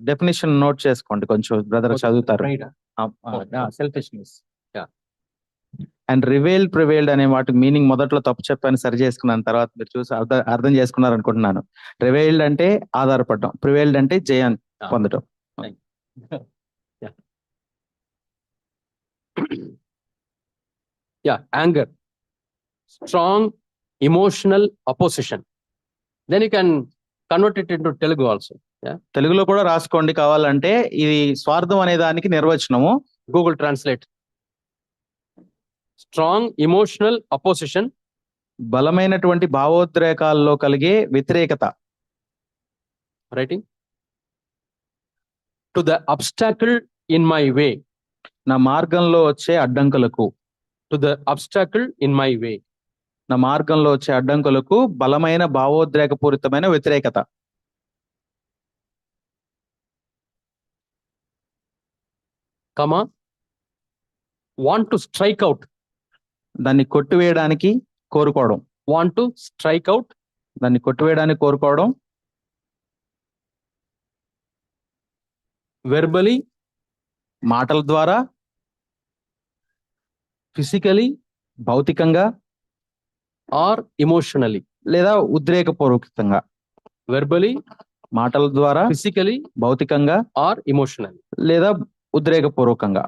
definition note చేసుకోండి, కొంచెం బ్రదర్ చదువుతారు. సెల్ఫిష్నెస్ అండ్ ప్రివేల్డ్ అనే వాటి మీనింగ్ మొదట్లో తప్పు చెప్పాను, సరి చేసుకున్నాను. తర్వాత మీరు చూసి అర్థం చేసుకున్నారు అనుకుంటున్నాను. ప్రివేల్డ్ అంటే ఆధారపడడం, ప్రివేల్డ్ అంటే జయాన్ని పొందడం. Yeah, anger, strong emotional opposition. Then you can convert it into Telugu also. Yeah, తెలుగులో కూడా రాసుకోండి కావాలంటే. ఇది స్వార్థం అనే దానికి నిర్వచనము. Google Translate. Strong emotional opposition. బలమైనటువంటి భావోద్రేకాల్లో కలిగే వ్యతిరేకత. Writing. To the obstacle in my way. నా మార్గంలో వచ్చే అడ్డంకులకు. To the obstacle in my way. నా మార్గంలో వచ్చే అడ్డంకులకు బలమైన భావోద్రేకపూరితమైన వ్యతిరేకత. Comma. Want to strike out. దాన్ని కొట్టివేయడానికి కోరుకోవడం. Want to strike out. దాన్ని కొట్టివేయడానికి కోరుకోవడం. Verbally. మాటల ద్వారా. Physically. భౌతికంగా. Or emotionally. లేదా ఉద్రేకపూర్వకంగా. Verbally. మాటల ద్వారా. Physically. భౌతికంగా. Or emotionally. లేదా ఉద్రేకపూర్వకంగా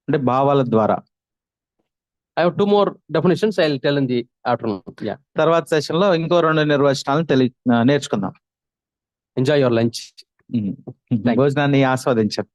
అంటే భావాల ద్వారా. I have 2 more definitions. I'll tell in the afternoon. Yeah. తర్వాత సెషన్ లో ఇంకో 2 నిర్వచనాలను నేర్చుకుందాం. Enjoy your lunch. భోజనాన్ని ఆస్వాదించండి.